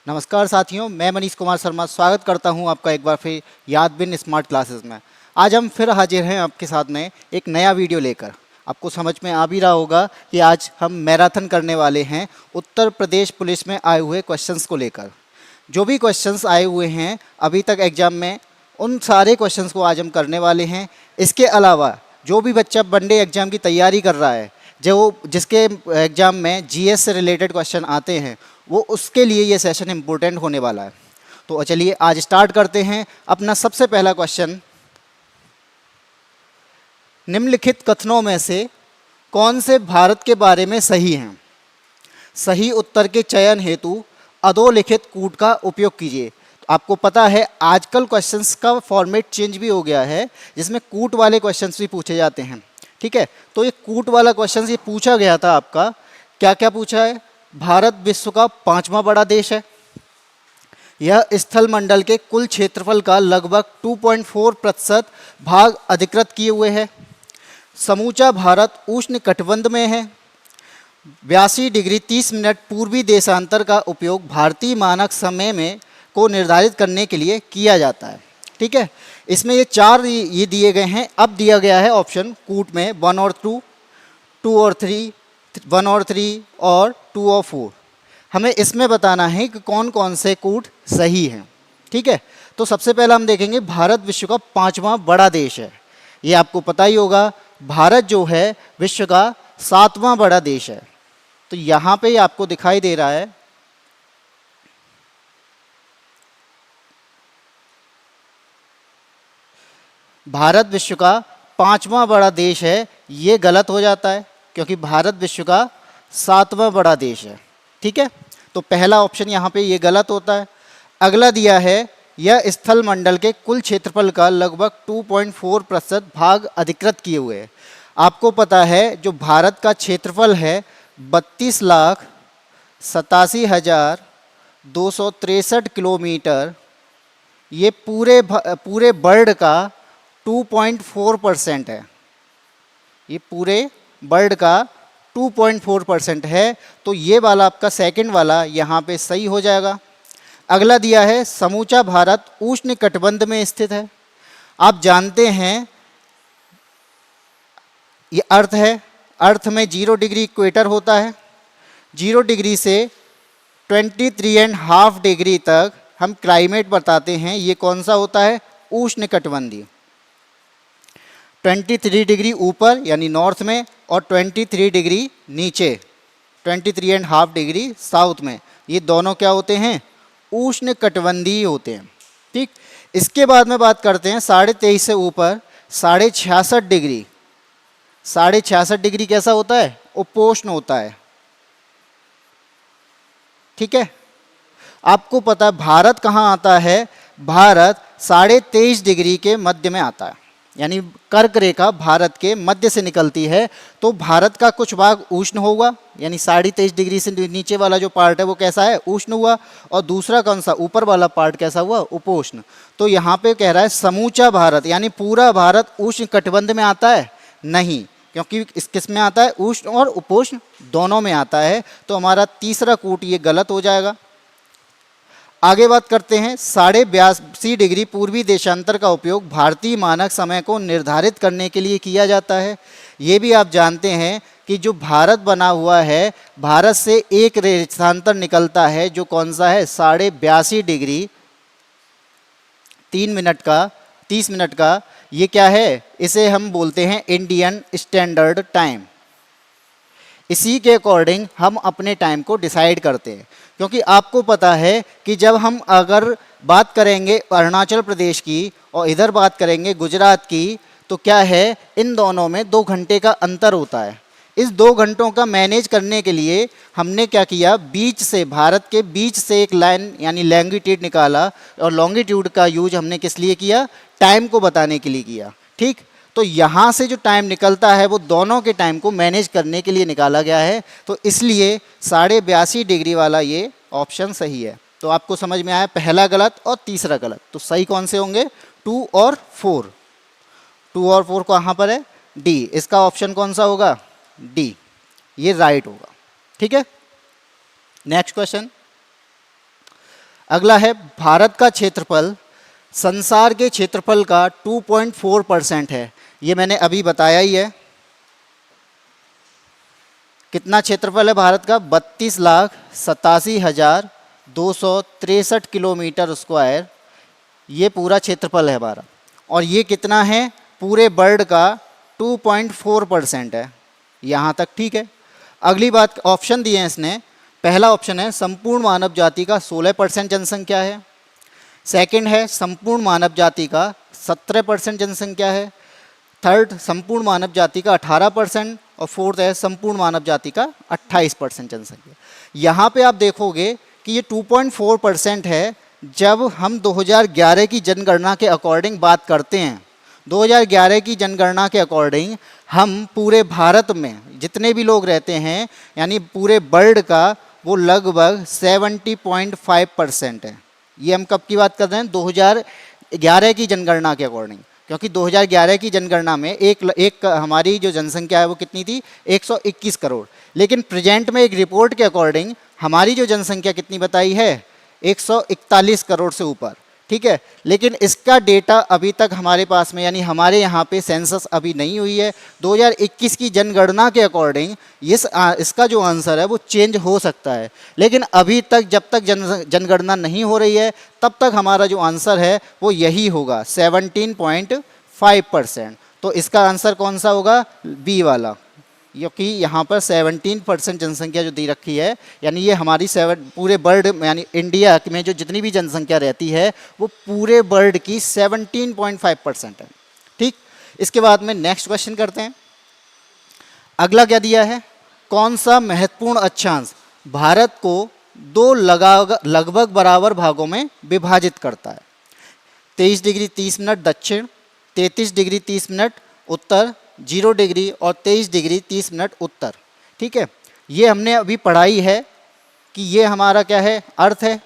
नमस्कार साथियों, मैं मनीष कुमार शर्मा स्वागत करता हूं आपका एक बार फिर यादबिन स्मार्ट क्लासेस में। आज हम फिर हाजिर हैं आपके साथ में एक नया वीडियो लेकर। आपको समझ में आ भी रहा होगा कि आज हम मैराथन करने वाले हैं उत्तर प्रदेश पुलिस में आए हुए क्वेश्चंस को लेकर। जो भी क्वेश्चंस आए हुए हैं अभी तक एग्जाम में, उन सारे क्वेश्चंस को आज हम करने वाले हैं। इसके अलावा जो भी बच्चा वनडे एग्जाम की तैयारी कर रहा है, जो जिसके एग्जाम में जीएस से रिलेटेड क्वेश्चन आते हैं, वो उसके लिए ये सेशन इम्पोर्टेंट होने वाला है। तो चलिए आज स्टार्ट करते हैं। अपना सबसे पहला क्वेश्चन, निम्नलिखित कथनों में से कौन से भारत के बारे में सही हैं? सही उत्तर के चयन हेतु अधोलिखित कूट का उपयोग कीजिए। तो आपको पता है आजकल क्वेश्चंस का फॉर्मेट चेंज भी हो गया है, जिसमें कूट वाले क्वेश्चंस भी पूछे जाते हैं। ठीक है, तो ये कूट वाला क्वेश्चन ये पूछा गया था आपका। क्या क्या पूछा है? भारत विश्व का 5वां बड़ा देश है। यह स्थल मंडल के कुल क्षेत्रफल का लगभग 2.4% भाग अधिकृत किए हुए है। समूचा भारत उष्ण कटिबंध में है। 82 डिग्री 30 मिनट पूर्वी देशांतर का उपयोग भारतीय मानक समय में को निर्धारित करने के लिए किया जाता है। ठीक है, इसमें ये चार ये दिए गए हैं। अब दिया गया है ऑप्शन कूट में 1 और 2, 2 और 3, 1 और 3 और 2 और 4। हमें इसमें बताना है कि कौन कौन से कूट सही हैं। ठीक है, तो सबसे पहला हम देखेंगे भारत विश्व का 5वां बड़ा देश है। ये आपको पता ही होगा, भारत जो है विश्व का 7वां बड़ा देश है। तो यहाँ पे आपको दिखाई दे रहा है भारत विश्व का 5वां बड़ा देश है। ये गलत हो जाता है क्योंकि भारत विश्व का 7वां बड़ा देश है। ठीक है, तो पहला ऑप्शन यहाँ पे ये गलत होता है। अगला दिया है, यह स्थल मंडल के कुल क्षेत्रफल का लगभग 2.4% भाग अधिकृत किए हुए है। आपको पता है जो भारत का क्षेत्रफल है 32,87,263 किलोमीटर, ये पूरे वर्ल्ड का 2.4% है। ये पूरे वर्ल्ड का 2.4% है। तो ये वाला आपका सेकंड वाला यहाँ पे सही हो जाएगा। अगला दिया है, समूचा भारत उष्ण कटिबंध में स्थित है। आप जानते हैं ये अर्थ है, अर्थ में 0 डिग्री इक्वेटर होता है। 0 डिग्री से 23.5 डिग्री तक हम क्लाइमेट बताते हैं। ये कौन सा होता है? उष्ण कटिबंधीय। 23 डिग्री ऊपर यानी नॉर्थ में और 23 डिग्री नीचे 23.5 डिग्री साउथ में, ये दोनों क्या होते हैं? उष्ण कटिबंधीय होते हैं। ठीक, इसके बाद में बात करते हैं 23.5 से ऊपर 66.5 डिग्री। 66.5 डिग्री कैसा होता है? उपोष्ण होता है। ठीक है, आपको पता है भारत कहाँ आता है? भारत 23.5 डिग्री के मध्य में आता है, यानी कर्क रेखा भारत के मध्य से निकलती है। तो भारत का कुछ भाग उष्ण होगा, यानी 23.5 डिग्री से नीचे वाला जो पार्ट है वो कैसा है? उष्ण हुआ। और दूसरा कौन सा? ऊपर वाला पार्ट कैसा हुआ? उपोष्ण। तो यहाँ पे कह रहा है समूचा भारत, यानी पूरा भारत उष्ण कटिबंध में आता है? नहीं, क्योंकि इस किस में आता है? उष्ण और उपोष्ण दोनों में आता है। तो हमारा तीसरा कूट ये गलत हो जाएगा। आगे बात करते हैं, 82.5 डिग्री पूर्वी देशांतर का उपयोग भारतीय मानक समय को निर्धारित करने के लिए किया जाता है। ये भी आप जानते हैं कि जो भारत बना हुआ है, भारत से एक देशांतर निकलता है जो कौन सा है? 82.5 डिग्री 30 मिनट का। ये क्या है? इसे हम बोलते हैं इंडियन स्टैंडर्ड टाइम। इसी के अकॉर्डिंग हम अपने टाइम को डिसाइड करते हैं, क्योंकि आपको पता है कि जब हम अगर बात करेंगे अरुणाचल प्रदेश की और इधर बात करेंगे गुजरात की, तो क्या है? इन दोनों में 2 घंटे का अंतर होता है। इस 2 घंटों का मैनेज करने के लिए हमने क्या किया? बीच से, भारत के बीच से एक लाइन यानी लॉन्गिट्यूड निकाला। और लॉन्गिट्यूड का यूज हमने किस लिए किया? टाइम को बताने के लिए किया। ठीक, तो यहाँ से जो टाइम निकलता है वो दोनों के टाइम को मैनेज करने के लिए निकाला गया है। तो इसलिए 82.5 डिग्री वाला ये ऑप्शन सही है। तो आपको समझ में आया पहला गलत और तीसरा गलत। तो सही कौन से होंगे? 2 और 4। 2 और 4 कहाँ पर है? डी। इसका ऑप्शन कौन सा होगा? डी, ये राइट होगा। ठीक है, नेक्स्ट क्वेश्चन, अगला है भारत का क्षेत्रफल संसार के क्षेत्रफल का 2.4% है। ये मैंने अभी बताया ही है। कितना क्षेत्रफल है भारत का? 32,87,263 किलोमीटर स्क्वायर ये पूरा क्षेत्रफल है हमारा। और ये कितना है? पूरे वर्ल्ड का 2.4% है। यहाँ तक ठीक है। अगली बात, ऑप्शन दिए हैं इसने। पहला ऑप्शन है संपूर्ण मानव जाति का 16% जनसंख्या है। सेकंड है संपूर्ण मानव जाति का 17% जनसंख्या है। थर्ड संपूर्ण मानव जाति का 18% और फोर्थ है संपूर्ण मानव जाति का 28% जनसंख्या। यहाँ पे आप देखोगे कि ये 2.4% है। जब हम 2011 की जनगणना के अकॉर्डिंग बात करते हैं, 2011 की जनगणना के अकॉर्डिंग हम पूरे भारत में जितने भी लोग रहते हैं यानी पूरे वर्ल्ड का वो लगभग 70.5% है। ये हम कब की बात कर रहे हैं? 2011 की जनगणना के अकॉर्डिंग, क्योंकि 2011 की जनगणना में एक हमारी जो जनसंख्या है वो कितनी थी? 121 करोड़। लेकिन प्रेजेंट में एक रिपोर्ट के अकॉर्डिंग हमारी जो जनसंख्या कितनी बताई है? 141 करोड़ से ऊपर। ठीक है, लेकिन इसका डेटा अभी तक हमारे पास में यानी हमारे यहाँ पे सेंसस अभी नहीं हुई है। 2021 की जनगणना के अकॉर्डिंग इसका जो आंसर है वो चेंज हो सकता है, लेकिन अभी तक जब तक जनगणना नहीं हो रही है तब तक हमारा जो आंसर है वो यही होगा 17.5%। तो इसका आंसर कौन सा होगा? बी वाला, क्योंकि यहाँ पर 17% जनसंख्या जो दी रखी है यानी ये हमारी पूरे वर्ल्ड यानी इंडिया में जो जितनी भी जनसंख्या रहती है वो पूरे वर्ल्ड की 17.5% है। ठीक, इसके बाद में नेक्स्ट क्वेश्चन करते हैं। अगला क्या दिया है? कौन सा महत्वपूर्ण अक्षांश भारत को दो लगभग बराबर भागों में विभाजित करता है? 23 डिग्री 30 मिनट दक्षिण, 33 डिग्री 30 मिनट उत्तर, 0 डिग्री और 23 डिग्री 30 मिनट उत्तर। ठीक है, ये हमने अभी पढ़ाई है कि ये हमारा क्या है? अर्थ है।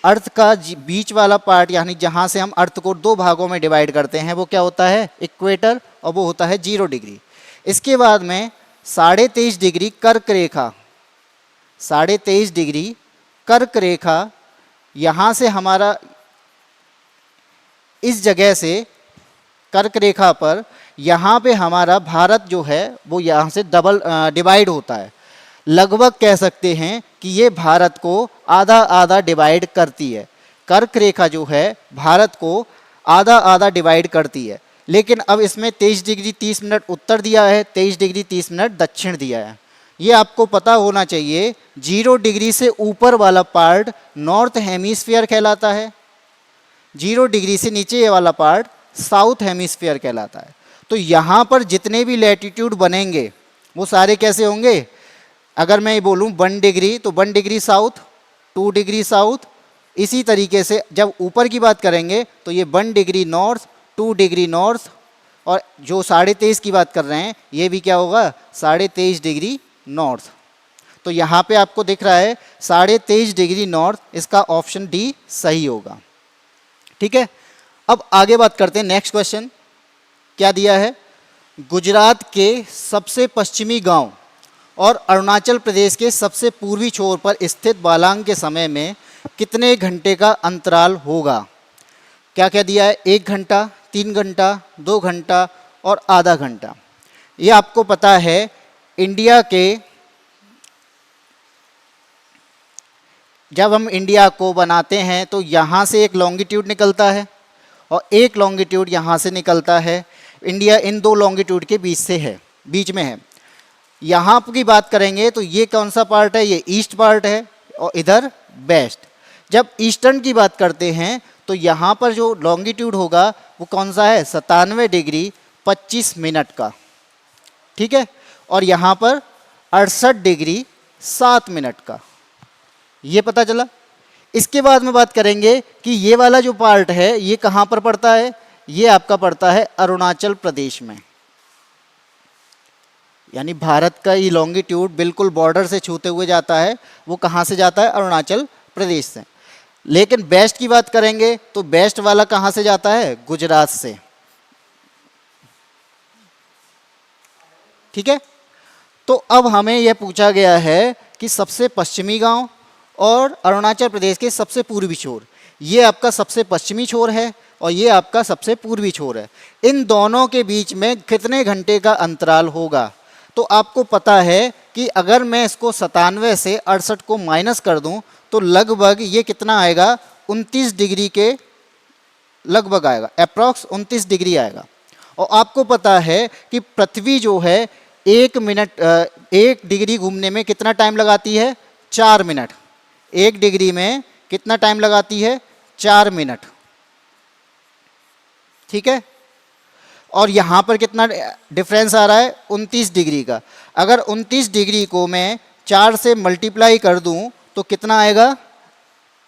अर्थ का बीच वाला पार्ट यानी जहाँ से हम अर्थ को दो भागों में डिवाइड करते हैं वो क्या होता है? इक्वेटर, और वो होता है 0 डिग्री। इसके बाद में 23.5 डिग्री कर्क रेखा, 23.5 डिग्री कर्क रेखा यहाँ से हमारा इस जगह से कर्क रेखा पर यहाँ पे हमारा भारत जो है वो यहाँ से डिवाइड होता है। लगभग कह सकते हैं कि ये भारत को आधा आधा डिवाइड करती है। कर्क रेखा जो है भारत को आधा आधा डिवाइड करती है। लेकिन अब इसमें 23 डिग्री 30 मिनट उत्तर दिया है, 23 डिग्री 30 मिनट दक्षिण दिया है। ये आपको पता होना चाहिए 0 डिग्री से ऊपर वाला पार्ट नॉर्थ हेमिस्फीयर कहलाता है, 0 डिग्री से नीचे वाला पार्ट साउथ हेमिस्फीयर कहलाता है। तो यहाँ पर जितने भी लैटिट्यूड बनेंगे वो सारे कैसे होंगे? अगर मैं बोलूँ 1 डिग्री तो 1 डिग्री साउथ, 2 डिग्री साउथ। इसी तरीके से जब ऊपर की बात करेंगे तो ये 1 डिग्री नॉर्थ, 2 डिग्री नॉर्थ, और जो 23.5 की बात कर रहे हैं ये भी क्या होगा? 23.5 डिग्री नॉर्थ। तो यहाँ पे आपको दिख रहा है 23.5 डिग्री नॉर्थ, इसका ऑप्शन डी सही होगा। ठीक है, अब आगे बात करते हैं। नेक्स्ट क्वेश्चन क्या दिया है? गुजरात के सबसे पश्चिमी गांव और अरुणाचल प्रदेश के सबसे पूर्वी छोर पर स्थित बालांग के समय में कितने घंटे का अंतराल होगा? क्या क्या दिया है? 1 घंटा, 3 घंटा, 2 घंटा और आधा घंटा। ये आपको पता है इंडिया के, जब हम इंडिया को बनाते हैं तो यहाँ से एक लॉन्गिट्यूड निकलता है और एक लॉन्गिट्यूड यहाँ से निकलता है। इंडिया इन दो लॉन्गिट्यूड के बीच में है। यहाँ की बात करेंगे तो ये कौन सा पार्ट है? ये ईस्ट पार्ट है और इधर वेस्ट। जब ईस्टर्न की बात करते हैं तो यहाँ पर जो लॉन्गिट्यूड होगा वो कौन सा है? 97 डिग्री 25 मिनट का। ठीक है, और यहाँ पर 68 डिग्री 7 मिनट का। ये पता चला। इसके बाद में बात करेंगे कि ये वाला जो पार्ट है ये कहाँ पर पड़ता है? ये आपका पड़ता है अरुणाचल प्रदेश में। यानी भारत का ये लॉन्गिट्यूड बिल्कुल बॉर्डर से छूते हुए जाता है, वो कहाँ से जाता है? अरुणाचल प्रदेश से। लेकिन वेस्ट की बात करेंगे तो वेस्ट वाला कहाँ से जाता है? गुजरात से। ठीक है, तो अब हमें यह पूछा गया है कि सबसे पश्चिमी गांव और अरुणाचल प्रदेश के सबसे पूर्वी छोर। ये आपका सबसे पश्चिमी छोर है और ये आपका सबसे पूर्वी छोर है। इन दोनों के बीच में कितने घंटे का अंतराल होगा? तो आपको पता है कि अगर मैं इसको 97 से 68 को माइनस कर दूं तो लगभग ये कितना आएगा, 29 डिग्री के लगभग आएगा, अप्रॉक्स 29 डिग्री आएगा। और आपको पता है कि पृथ्वी जो है 1 डिग्री घूमने में कितना टाइम लगाती है? 4 मिनट। 1 डिग्री में कितना टाइम लगाती है? 4 मिनट। ठीक है, और यहाँ पर कितना डिफरेंस आ रहा है? 29 डिग्री का। अगर 29 डिग्री को मैं 4 से मल्टीप्लाई कर दूं तो कितना आएगा?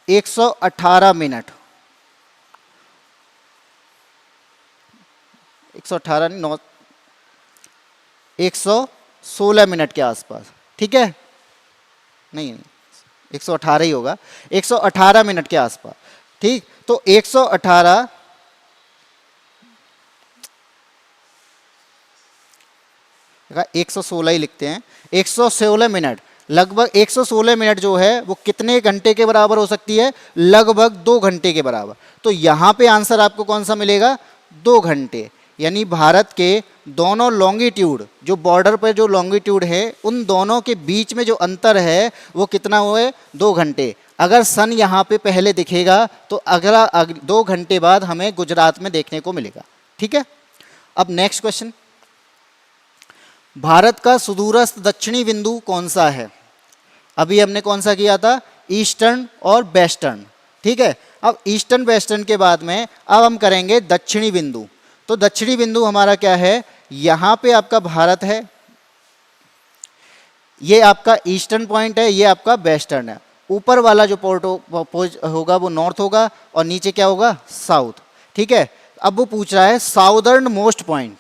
118 मिनट। 118 नहीं, 116 मिनट के आसपास। ठीक है, नहीं 118 ही होगा, 118 मिनट के आसपास। ठीक, तो 118 116 ही लिखते हैं, 116 मिनट, लगभग 116 मिनट जो है वो कितने घंटे के बराबर हो सकती है? लगभग 2 घंटे के बराबर। तो यहाँ पे आंसर आपको कौन सा मिलेगा? 2 घंटे। यानी भारत के दोनों लॉन्गिट्यूड, जो बॉर्डर पर जो लॉन्गिट्यूड है, उन दोनों के बीच में जो अंतर है वो कितना हुआ? 2 घंटे। अगर सन यहाँ पे पहले दिखेगा तो अगला 2 घंटे बाद हमें गुजरात में देखने को मिलेगा। ठीक है, अब नेक्स्ट क्वेश्चन, भारत का सुदूरस्थ दक्षिणी बिंदु कौन सा है? अभी हमने कौन सा किया था? ईस्टर्न और वेस्टर्न। ठीक है, अब ईस्टर्न वेस्टर्न के बाद में अब हम करेंगे दक्षिणी बिंदु। तो दक्षिणी बिंदु हमारा क्या है? यहाँ पे आपका भारत है, ये आपका ईस्टर्न पॉइंट है, ये आपका वेस्टर्न है। ऊपर वाला जो पोर्ट होगा वो नॉर्थ होगा और नीचे क्या होगा? साउथ। ठीक है, अब वो पूछ रहा है साउदर्न मोस्ट पॉइंट।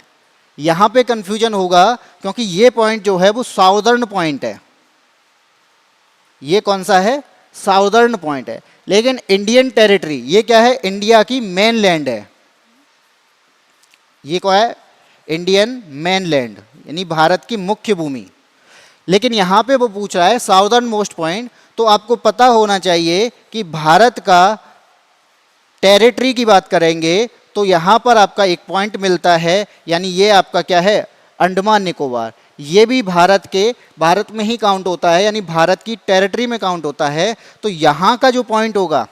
यहाँ पे कंफ्यूजन होगा क्योंकि ये पॉइंट जो है वो साउदर्न पॉइंट है। ये कौन सा है? साउदर्न पॉइंट है। लेकिन इंडियन टेरिटरी ये क्या है? इंडिया की मेन लैंड है। ये क्या है? इंडियन मेन लैंड, यानी भारत की मुख्य भूमि। लेकिन यहाँ पे वो पूछ रहा है साउदर्न मोस्ट पॉइंट। तो आपको पता होना चाहिए कि भारत का टेरिटरी की बात करेंगे तो यहाँ पर आपका एक पॉइंट मिलता है, यानी ये आपका क्या है? अंडमान निकोबार। ये भी भारत में ही काउंट होता है, यानी भारत की टेरिटरी में काउंट होता है। तो यहाँ का जो पॉइंट होगा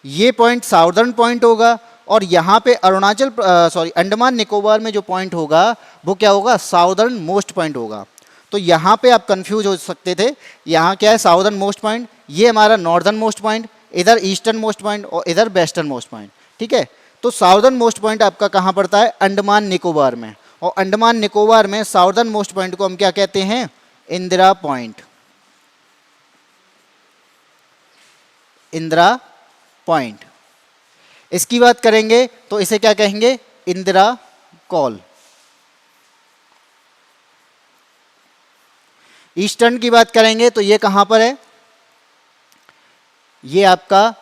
ये पॉइंट साउदर्न पॉइंट होगा और यहाँ पे अंडमान निकोबार में जो पॉइंट होगा वो क्या होगा? साउदर्न मोस्ट पॉइंट होगा। तो यहाँ पे आप कंफ्यूज हो सकते थे, यहाँ क्या है? साउदर्न मोस्ट पॉइंट, ये हमारा नॉर्दर्न मोस्ट पॉइंट, इधर ईस्टर्न मोस्ट पॉइंट और इधर वेस्टर्न मोस्ट पॉइंट। ठीक है, तो साउदर्न मोस्ट पॉइंट आपका कहाँ पड़ता है? अंडमान निकोबार में। और अंडमान निकोबार में साउदर्न मोस्ट पॉइंट को हम क्या कहते हैं? इंदिरा पॉइंट। इंदिरा पॉइंट। इसकी बात करेंगे तो इसे क्या कहेंगे? इंदिरा कॉल। ईस्टर्न की बात करेंगे तो ये कहां पर है? ये आपका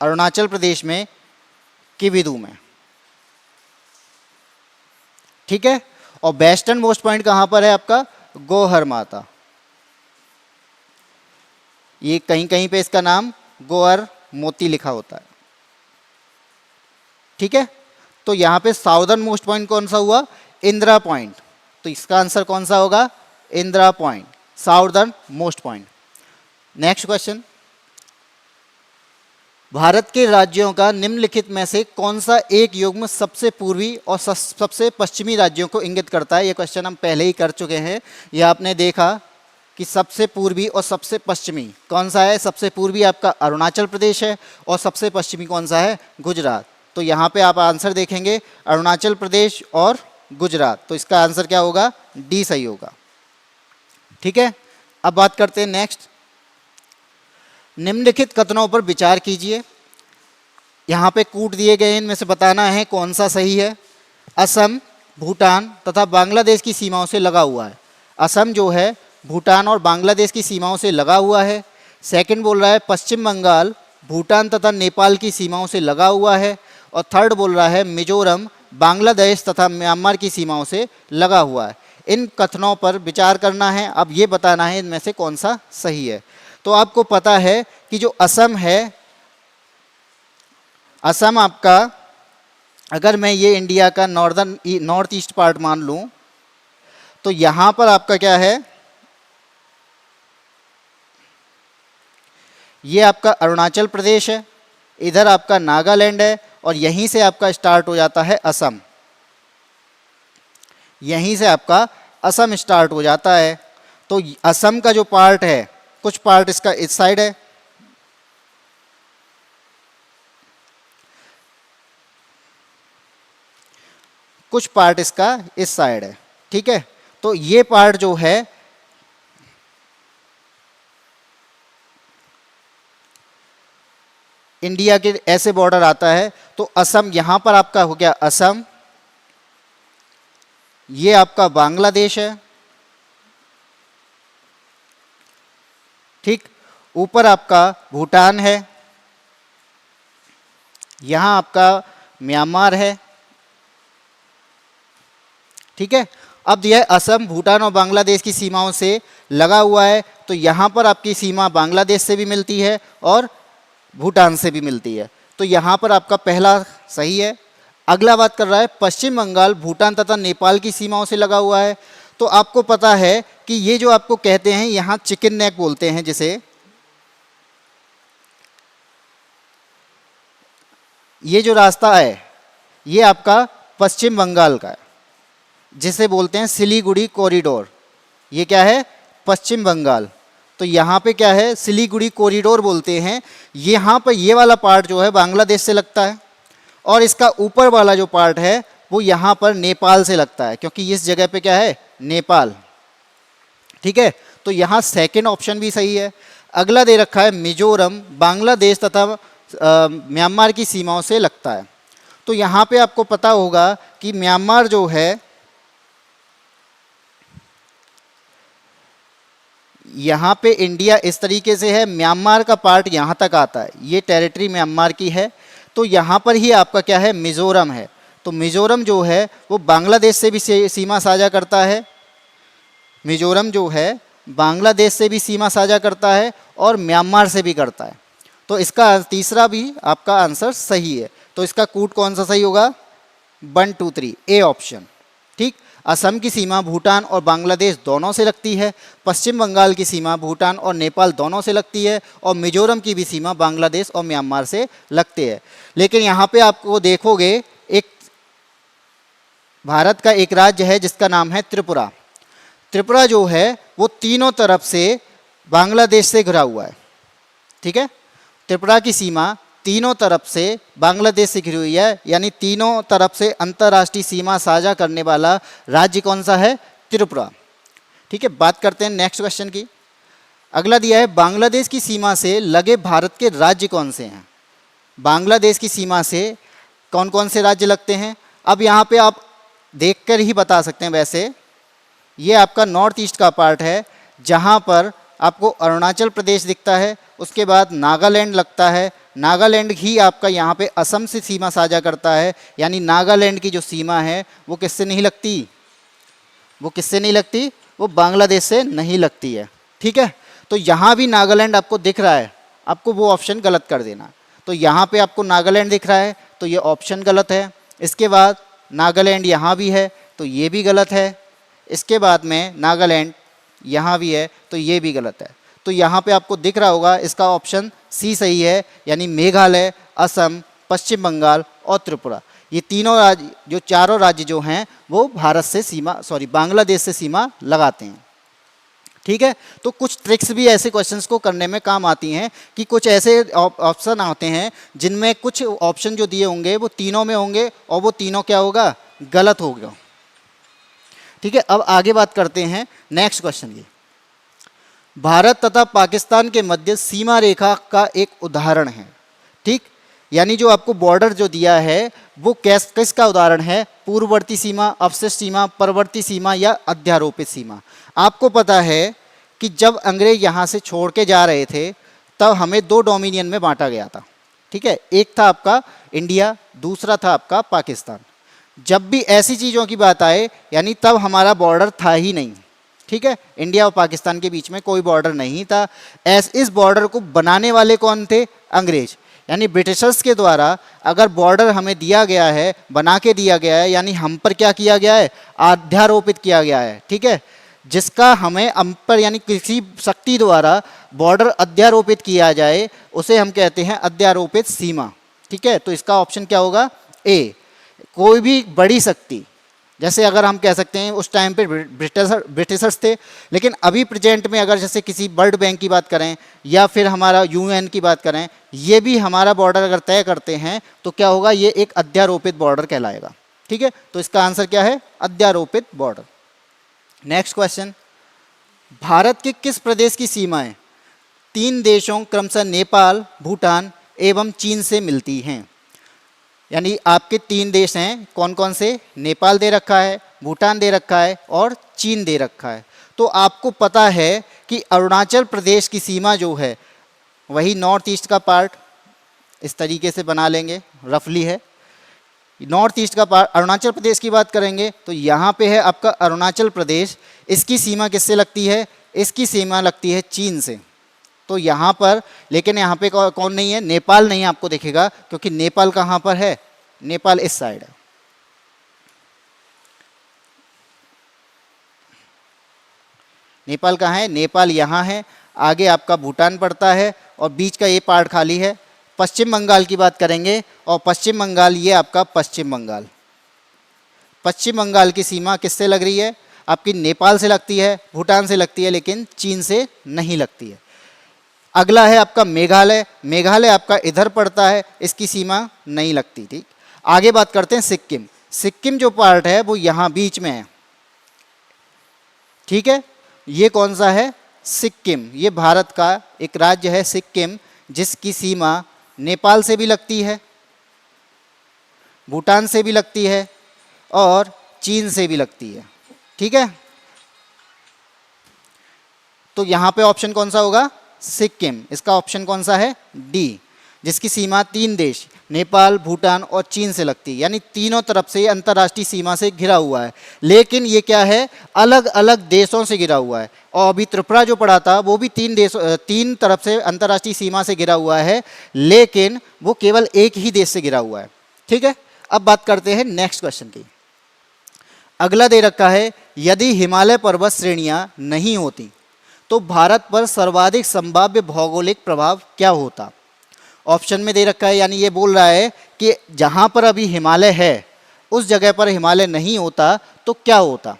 अरुणाचल प्रदेश में किबिदू में। ठीक है, और वेस्टर्न मोस्ट पॉइंट कहां पर है आपका? गोहर माता। ये कहीं कहीं पे इसका नाम गोहर मोती लिखा होता है। ठीक है, तो यहां पे साउदर्न मोस्ट पॉइंट कौन सा हुआ? इंदिरा पॉइंट। तो इसका आंसर कौन सा होगा? Indira point, southern most point. Next question, Bharat के राज्यों का निम्नलिखित में से कौन सा एक युग्म सबसे पूर्वी और सबसे पश्चिमी राज्यों को इंगित करता है? ये क्वेश्चन हम पहले ही कर चुके हैं। ये आपने देखा कि सबसे पूर्वी और सबसे पश्चिमी कौन सा है? सबसे पूर्वी आपका अरुणाचल प्रदेश है और सबसे पश्चिमी कौन सा है? गुजरात। तो यहाँ पे आप आंसर देखेंगे अरुणाचल प्रदेश और गुजरात। तो इसका आंसर क्या होगा? डी सही होगा। ठीक है, अब बात करते हैं नेक्स्ट। निम्नलिखित कथनों पर विचार कीजिए। यहाँ पे कूट दिए गए, इनमें से बताना है कौन सा सही है। असम, भूटान तथा बांग्लादेश की सीमाओं से लगा हुआ है। असम जो है भूटान और बांग्लादेश की सीमाओं से लगा हुआ है। सेकंड बोल रहा है पश्चिम बंगाल भूटान तथा नेपाल की सीमाओं से लगा हुआ है। और थर्ड बोल रहा है मिजोरम बांग्लादेश तथा म्यांमार की सीमाओं से लगा हुआ है। इन कथनों पर विचार करना है, अब ये बताना है इनमें से कौन सा सही है। तो आपको पता है कि जो असम है, असम आपका, अगर मैं ये इंडिया का नॉर्थ ईस्ट पार्ट मान लूं, तो यहां पर आपका क्या है, ये आपका अरुणाचल प्रदेश है, इधर आपका नागालैंड है, और यहीं से आपका स्टार्ट हो जाता है असम, यहीं से आपका असम स्टार्ट हो जाता है। तो असम का जो पार्ट है, कुछ पार्ट इसका इस साइड है, कुछ पार्ट इसका इस साइड है, ठीक है। तो ये पार्ट जो है इंडिया के ऐसे बॉर्डर आता है। तो असम यहां पर आपका हो गया असम, ये आपका बांग्लादेश है, ठीक। ऊपर आपका भूटान है, यहां आपका म्यांमार है, ठीक है। अब यह असम भूटान और बांग्लादेश की सीमाओं से लगा हुआ है, तो यहां पर आपकी सीमा बांग्लादेश से भी मिलती है और भूटान से भी मिलती है। तो यहां पर आपका पहला सही है। अगला बात कर रहा है पश्चिम बंगाल भूटान तथा नेपाल की सीमाओं से लगा हुआ है। तो आपको पता है कि ये जो आपको कहते हैं, यहां चिकन नेक बोलते हैं जिसे, ये जो रास्ता है ये आपका पश्चिम बंगाल का है, जिसे बोलते हैं सिलीगुड़ी कॉरिडोर। ये क्या है, पश्चिम बंगाल। तो यहाँ पे क्या है, सिलीगुड़ी कॉरिडोर बोलते हैं। यहाँ पर ये वाला पार्ट जो है बांग्लादेश से लगता है, और इसका ऊपर वाला जो पार्ट है वो यहाँ पर नेपाल से लगता है, क्योंकि इस जगह पे क्या है, नेपाल, ठीक है। तो यहाँ सेकंड ऑप्शन भी सही है। अगला दे रखा है मिजोरम बांग्लादेश तथा म्यांमार की सीमाओं से लगता है। तो यहाँ पे आपको पता होगा कि म्यांमार जो है, यहाँ पे इंडिया इस तरीके से है, म्यांमार का पार्ट यहाँ तक आता है, ये टेरिटरी म्यांमार की है। तो यहाँ पर ही आपका क्या है, मिजोरम है। तो मिजोरम जो है वो बांग्लादेश से भी सीमा साझा करता है, मिजोरम जो है बांग्लादेश से भी सीमा साझा करता है और म्यांमार से भी करता है। तो इसका तीसरा भी आपका आंसर सही है। तो इसका कूट कौन सा सही होगा, 1 2 3 ए ऑप्शन, ठीक। असम की सीमा भूटान और बांग्लादेश दोनों से लगती है, पश्चिम बंगाल की सीमा भूटान और नेपाल दोनों से लगती है, और मिजोरम की भी सीमा बांग्लादेश और म्यांमार से लगती है। लेकिन यहाँ पे आपको देखोगे एक भारत का एक राज्य है जिसका नाम है त्रिपुरा। त्रिपुरा जो है वो तीनों तरफ से बांग्लादेश से घिरा हुआ है, ठीक है। त्रिपुरा की सीमा तीनों तरफ से बांग्लादेश से घिरी हुई है, यानी तीनों तरफ से अंतर्राष्ट्रीय सीमा साझा करने वाला राज्य कौन सा है, त्रिपुरा, ठीक है। बात करते हैं नेक्स्ट क्वेश्चन की। अगला दिया है बांग्लादेश की सीमा से लगे भारत के राज्य कौन से हैं। बांग्लादेश की सीमा से कौन कौन से राज्य लगते हैं। अब यहाँ पे आप देखकर ही बता सकते हैं। वैसे ये आपका नॉर्थ ईस्ट का पार्ट है, जहाँ पर आपको अरुणाचल प्रदेश दिखता है, उसके बाद नागालैंड लगता है। नागालैंड ही आपका यहाँ पे असम से सीमा साझा करता है, यानी नागालैंड की जो सीमा है वो किससे नहीं लगती, वो किससे नहीं लगती, वो बांग्लादेश से नहीं लगती है, ठीक है। तो यहाँ भी नागालैंड आपको दिख रहा है, आपको वो ऑप्शन गलत कर देना। तो यहाँ पे आपको नागालैंड दिख रहा है, तो ये ऑप्शन गलत है। इसके बाद नागालैंड यहाँ भी है, तो ये भी गलत है। इसके बाद में नागालैंड यहाँ भी है, तो ये भी गलत है। तो यहाँ पे आपको दिख रहा होगा इसका ऑप्शन सी सही है, यानी मेघालय, असम, पश्चिम बंगाल और त्रिपुरा, ये तीनों राज्य, जो चारों राज्य जो हैं वो भारत से सीमा, सॉरी बांग्लादेश से सीमा लगाते हैं, ठीक है। तो कुछ ट्रिक्स भी ऐसे क्वेश्चंस को करने में काम आती हैं कि कुछ ऐसे ऑप्शन आते हैं जिनमें कुछ ऑप्शन जो दिए होंगे वो तीनों में होंगे और वो तीनों क्या होगा, गलत होगा, ठीक है। अब आगे बात करते हैं नेक्स्ट क्वेश्चन की। भारत तथा पाकिस्तान के मध्य सीमा रेखा का एक उदाहरण है, ठीक। यानी जो आपको बॉर्डर जो दिया है वो किसका उदाहरण है, पूर्ववर्ती सीमा, अवशिष्ट सीमा, परवर्ती सीमा या अध्यारोपित सीमा। आपको पता है कि जब अंग्रेज यहाँ से छोड़ के जा रहे थे तब हमें दो डोमिनियन में बांटा गया था, ठीक है। एक था आपका इंडिया, दूसरा था आपका पाकिस्तान। जब भी ऐसी चीज़ों की बात आए यानी तब हमारा बॉर्डर था ही नहीं, ठीक है। इंडिया और पाकिस्तान के बीच में कोई बॉर्डर नहीं था। इस बॉर्डर को बनाने वाले कौन थे? अंग्रेज, यानी ब्रिटिशर्स के द्वारा अगर बॉर्डर हमें दिया गया है, बना के दिया गया है, यानी हम पर क्या किया गया है? अध्यारोपित किया गया है, ठीक है। जिसका हमें हम पर यानी किसी शक्ति द्वारा बॉर्डर अध्यारोपित किया जाए उसे हम कहते हैं अध्यारोपित सीमा, ठीक है। तो इसका ऑप्शन क्या होगा? ए, कोई भी बड़ी शक्ति। जैसे अगर हम कह सकते हैं उस टाइम पे ब्रिटिशर्स थे, लेकिन अभी प्रेजेंट में अगर जैसे किसी वर्ल्ड बैंक की बात करें या फिर हमारा यूएन की बात करें, ये भी हमारा बॉर्डर अगर तय करते हैं तो क्या होगा? ये एक अध्यारोपित बॉर्डर कहलाएगा, ठीक है। तो इसका आंसर क्या है? अध्यारोपित बॉर्डर। नेक्स्ट क्वेश्चन, भारत के किस प्रदेश की सीमाएं 3 देशों क्रमशः नेपाल, भूटान एवं चीन से मिलती हैं? यानी आपके 3 देश हैं, कौन कौन से? नेपाल दे रखा है, भूटान दे रखा है और चीन दे रखा है। तो आपको पता है कि अरुणाचल प्रदेश की सीमा जो है वही नॉर्थ ईस्ट का पार्ट, इस तरीके से बना लेंगे, रफली है नॉर्थ ईस्ट का पार्ट। अरुणाचल प्रदेश की बात करेंगे तो यहाँ पे है आपका अरुणाचल प्रदेश। इसकी सीमा किससे लगती है? इसकी सीमा लगती है चीन से। तो यहाँ पर, लेकिन यहाँ पे कौन नहीं है? नेपाल नहीं आपको दिखेगा, क्योंकि नेपाल कहाँ पर है? नेपाल इस साइड है। नेपाल कहाँ है? नेपाल यहाँ है, आगे आपका भूटान पड़ता है और बीच का ये पार्ट खाली है। पश्चिम बंगाल की बात करेंगे और पश्चिम बंगाल ये आपका पश्चिम बंगाल। पश्चिम बंगाल की सीमा किससे लग रही है? आपकी नेपाल से लगती है, भूटान से लगती है, लेकिन चीन से नहीं लगती है। अगला है आपका मेघालय। मेघालय आपका इधर पड़ता है, इसकी सीमा नहीं लगती, ठीक। आगे बात करते हैं सिक्किम। सिक्किम जो पार्ट है वो यहाँ बीच में है, ठीक है। ये कौन सा है? सिक्किम। ये भारत का एक राज्य है सिक्किम, जिसकी सीमा नेपाल से भी लगती है, भूटान से भी लगती है और चीन से भी लगती है, ठीक है। तो यहाँ पे ऑप्शन कौन सा होगा? सिक्किम। इसका ऑप्शन कौन सा है? डी, जिसकी सीमा 3 देश नेपाल, भूटान और चीन से लगती है, यानी तीनों तरफ से अंतर्राष्ट्रीय सीमा से घिरा हुआ है। लेकिन ये क्या है? अलग अलग देशों से घिरा हुआ है। और अभी त्रिपुरा जो पड़ा था वो भी 3 तरफ से अंतर्राष्ट्रीय सीमा से घिरा हुआ है, लेकिन वो केवल एक ही देश से घिरा हुआ है, ठीक है। अब बात करते हैं नेक्स्ट क्वेश्चन की। अगला दे रखा है, यदि हिमालय पर्वत श्रेणियां नहीं होती तो भारत पर सर्वाधिक संभाव्य भौगोलिक प्रभाव क्या होता? ऑप्शन में दे रखा है, यानी ये बोल रहा है कि जहां पर अभी हिमालय है उस जगह पर हिमालय नहीं होता तो क्या होता।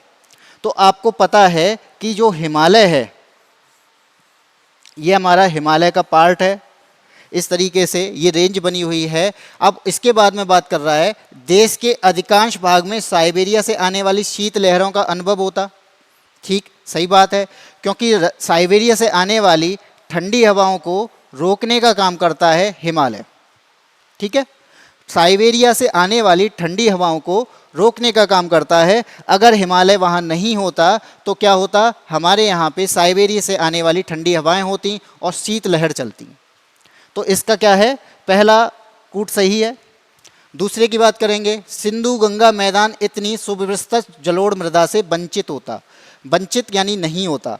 तो आपको पता है कि जो हिमालय है ये हमारा हिमालय का पार्ट है, इस तरीके से ये रेंज बनी हुई है। अब इसके बाद में बात कर रहा है, देश के अधिकांश भाग में साइबेरिया से आने वाली शीत लहरों का अनुभव होता। ठीक, सही बात है, क्योंकि साइबेरिया से आने वाली ठंडी हवाओं को रोकने का काम करता है हिमालय, ठीक है। साइबेरिया से आने वाली ठंडी हवाओं को रोकने का काम करता है। अगर हिमालय वहाँ नहीं होता तो क्या होता? हमारे यहाँ पे साइबेरिया से आने वाली ठंडी हवाएं होती और शीत लहर चलती। तो इसका क्या है? पहला कूट सही है। दूसरे की बात करेंगे, सिंधु गंगा मैदान इतनी सुव्यवस्थित जलोढ़ मृदा से वंचित होता। वंचित यानी नहीं होता।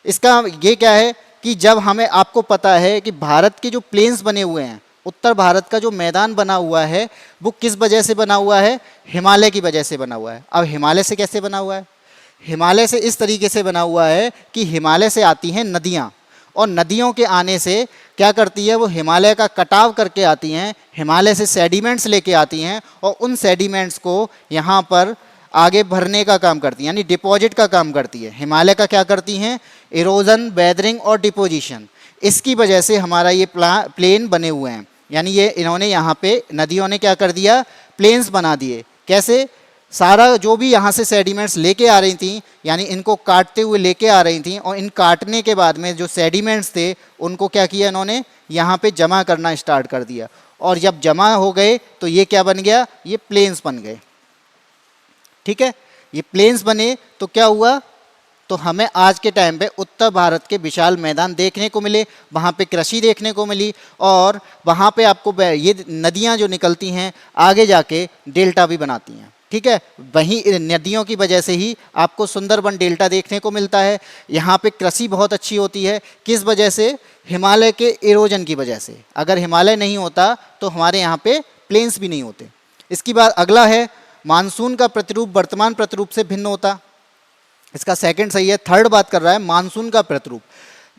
इसका ये क्या है कि जब हमें, आपको पता है कि भारत के जो प्लेन्स बने हुए हैं, उत्तर भारत का जो मैदान बना हुआ है वो किस वजह से बना हुआ है? हिमालय की वजह से बना हुआ है। अब हिमालय से कैसे बना हुआ है? हिमालय से इस तरीके से बना हुआ है कि हिमालय से आती हैं नदियाँ, और नदियों के आने से क्या करती है? वो हिमालय का कटाव करके आती हैं, हिमालय से सेडिमेंट्स लेके आती हैं और उन सेडिमेंट्स को यहाँ पर आगे भरने का काम करती हैं, यानी डिपॉजिट का काम करती है। हिमालय का क्या करती हैं? इरोजन, वेदरिंग और डिपोजिशन। इसकी वजह से हमारा ये प्लेन बने हुए हैं, यानी ये इन्होंने यहाँ पे नदियों ने क्या कर दिया? प्लेन्स बना दिए। कैसे? सारा जो भी यहाँ से सेडिमेंट्स लेके आ रही थी, यानी इनको काटते हुए लेके आ रही थी, और इन काटने के बाद में जो सेडिमेंट्स थे उनको क्या किया इन्होंने? यहाँ पे जमा करना स्टार्ट कर दिया, और जब जमा हो गए तो ये क्या बन गया? ये प्लेन्स बन गए, ठीक है। ये प्लेन्स बने तो क्या हुआ? तो हमें आज के टाइम पे उत्तर भारत के विशाल मैदान देखने को मिले, वहाँ पे कृषि देखने को मिली, और वहाँ पे आपको ये नदियाँ जो निकलती हैं आगे जाके डेल्टा भी बनाती हैं। ठीक है, वहीं नदियों की वजह से ही आपको सुंदरबन डेल्टा देखने को मिलता है। यहाँ पे कृषि बहुत अच्छी होती है, किस वजह से? हिमालय के इरोजन की वजह से। अगर हिमालय नहीं होता तो हमारे यहाँ पे प्लेन्स भी नहीं होते। इसकी बात अगला है, मानसून का प्रतिरूप वर्तमान प्रतिरूप से भिन्न होता। इसका सेकंड सही है। थर्ड बात कर रहा है मानसून का प्रतिरूप।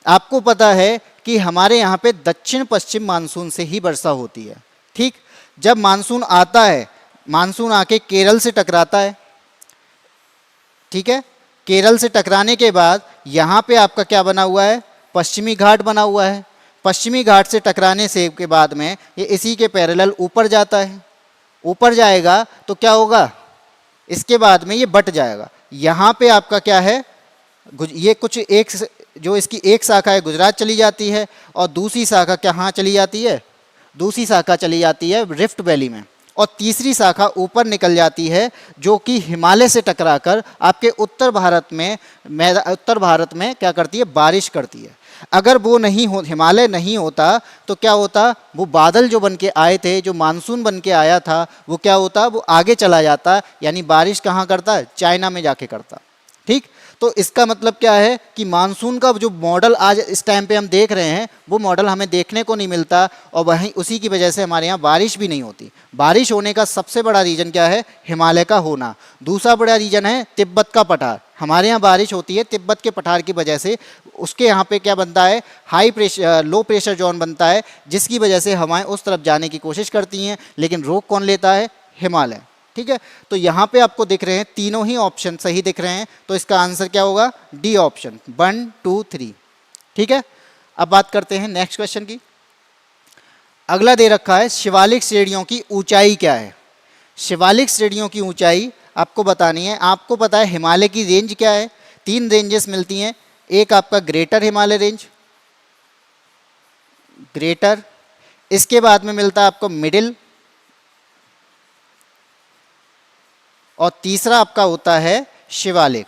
आपको पता है कि हमारे यहाँ पे दक्षिण पश्चिम मानसून से ही वर्षा होती है। ठीक, जब मानसून आता है, मानसून आके केरल से टकराता है, ठीक है, केरल से टकराने के बाद यहाँ पे आपका क्या बना हुआ है? पश्चिमी घाट बना हुआ है। पश्चिमी घाट से टकराने से के बाद में ये इसी के पैरेलल ऊपर जाता है। ऊपर जाएगा तो क्या होगा? इसके बाद में ये बट जाएगा। यहाँ पे आपका क्या है? ये कुछ एक जो इसकी एक शाखा है गुजरात चली जाती है, और दूसरी शाखा कहाँ चली जाती है? दूसरी शाखा चली जाती है रिफ्ट वैली में, और तीसरी शाखा ऊपर निकल जाती है जो कि हिमालय से टकराकर आपके उत्तर भारत में क्या करती है? बारिश करती है। अगर वो नहीं हो, हिमालय नहीं होता तो क्या होता? वो बादल जो बन के आए थे, जो मानसून बन के आया था, वो क्या होता? वो आगे चला जाता, यानी बारिश कहाँ करता है? चाइना में जाके करता। ठीक, तो इसका मतलब क्या है कि मानसून का जो मॉडल आज इस टाइम पे हम देख रहे हैं, वो मॉडल हमें देखने को नहीं मिलता, और वहीं उसी की वजह से हमारे यहाँ बारिश भी नहीं होती। बारिश होने का सबसे बड़ा रीज़न क्या है? हिमालय का होना। दूसरा बड़ा रीज़न है तिब्बत का पठार। हमारे यहाँ बारिश होती है तिब्बत के पठार की वजह से। उसके यहाँ पे क्या बनता है? लो प्रेशर जोन बनता है, जिसकी वजह से हवाएं उस तरफ जाने की कोशिश करती हैं, लेकिन रोक कौन लेता है? हिमालय। ठीक है, तो यहाँ पे आपको दिख रहे हैं तीनों ही ऑप्शन सही दिख रहे हैं, तो इसका आंसर क्या होगा? D option, 1 2 3। ठीक है, अब बात करते हैं नेक्स्ट क्वेश्चन की। अगला दे रखा है शिवालिक श्रेणियों की ऊंचाई क्या है? शिवालिक श्रेणियों की ऊंचाई आपको बतानी है। आपको पता है हिमालय की रेंज क्या है? 3 रेंजेस मिलती हैं। एक आपका ग्रेटर हिमालय रेंज, ग्रेटर, इसके बाद में मिलता है आपको मिडिल, और तीसरा आपका होता है शिवालिक।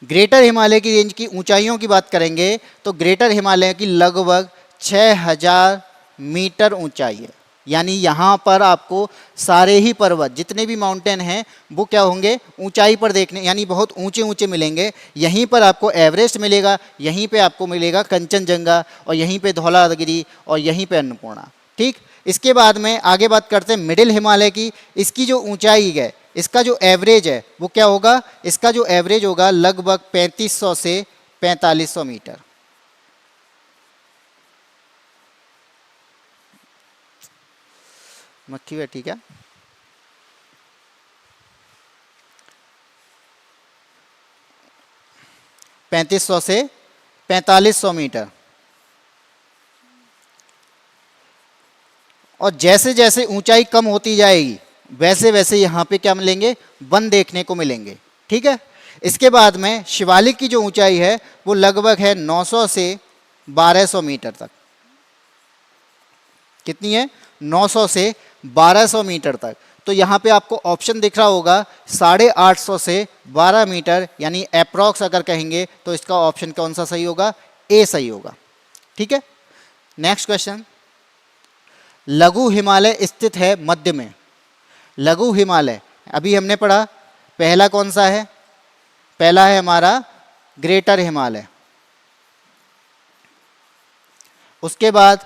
ग्रेटर हिमालय की रेंज की ऊंचाइयों की बात करेंगे तो ग्रेटर हिमालय की लगभग 6000 मीटर ऊंचाई है। यानी यहाँ पर आपको सारे ही पर्वत जितने भी माउंटेन हैं वो क्या होंगे? ऊंचाई पर देखने, यानी बहुत ऊंचे ऊंचे मिलेंगे। यहीं पर आपको एवरेस्ट मिलेगा, यहीं पे आपको मिलेगा कंचनजंगा, और यहीं पे धौलागिरी, और यहीं पे अन्नपूर्णा। ठीक, इसके बाद में आगे बात करते हैं मिडिल हिमालय की। इसकी जो ऊंचाई है, इसका जो एवरेज है वो क्या होगा? इसका जो एवरेज होगा लगभग 3500 से 4500 मीटर। मक्खी बैठी क्या? पैंतीस सौ से 4500 मीटर। और जैसे जैसे ऊंचाई कम होती जाएगी वैसे वैसे यहाँ पे क्या मिलेंगे? वन देखने को मिलेंगे। ठीक है, इसके बाद में शिवालिक की जो ऊंचाई है वो लगभग है 900 से 1200 मीटर तक। कितनी है? 900 से 1200 मीटर तक। तो यहाँ पे आपको ऑप्शन दिख रहा होगा 850 से 12 मीटर, यानी अप्रॉक्स अगर कहेंगे तो इसका ऑप्शन कौन सा सही होगा? ए सही होगा। ठीक है, नेक्स्ट क्वेश्चन। लघु हिमालय स्थित है मध्य में। लघु हिमालय अभी हमने पढ़ा, पहला कौन सा है? पहला है हमारा ग्रेटर हिमालय, उसके बाद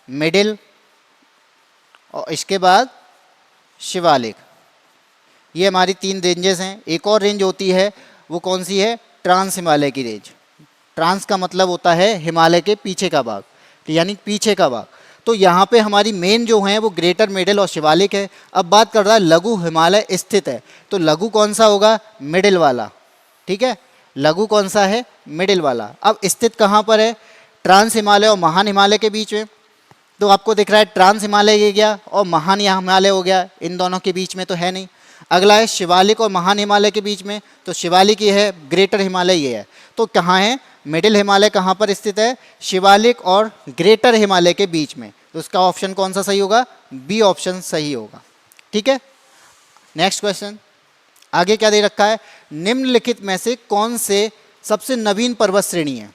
मिडिल, और इसके बाद शिवालिक। ये हमारी 3 रेंजेस हैं। एक और रेंज होती है, वो कौन सी है? ट्रांस हिमालय की रेंज। ट्रांस का मतलब होता है हिमालय के पीछे का भाग, यानी पीछे का भाग। तो यहाँ पे हमारी मेन जो है वो ग्रेटर, मिडिल और शिवालिक है। अब बात कर रहा है लघु हिमालय स्थित है, तो लघु कौन सा होगा? मिडिल वाला। ठीक है, लघु कौन सा है? मिडिल वाला। अब स्थित कहाँ पर है? ट्रांस हिमालय और महान हिमालय के बीच में। तो आपको दिख रहा है ट्रांस हिमालय ये गया और महान हिमालय हो गया, इन दोनों के बीच में तो है नहीं। अगला है शिवालिक और महान हिमालय के बीच में, तो शिवालिक ये है, ग्रेटर हिमालय ये है। तो कहाँ है? मिडिल हिमालय कहाँ पर स्थित है? शिवालिक और ग्रेटर हिमालय के बीच में। तो इसका ऑप्शन कौन सा सही होगा? बी ऑप्शन सही होगा। ठीक है, नेक्स्ट क्वेश्चन। आगे क्या दे रखा है? निम्नलिखित में से कौन से सबसे नवीन पर्वत श्रेणी है?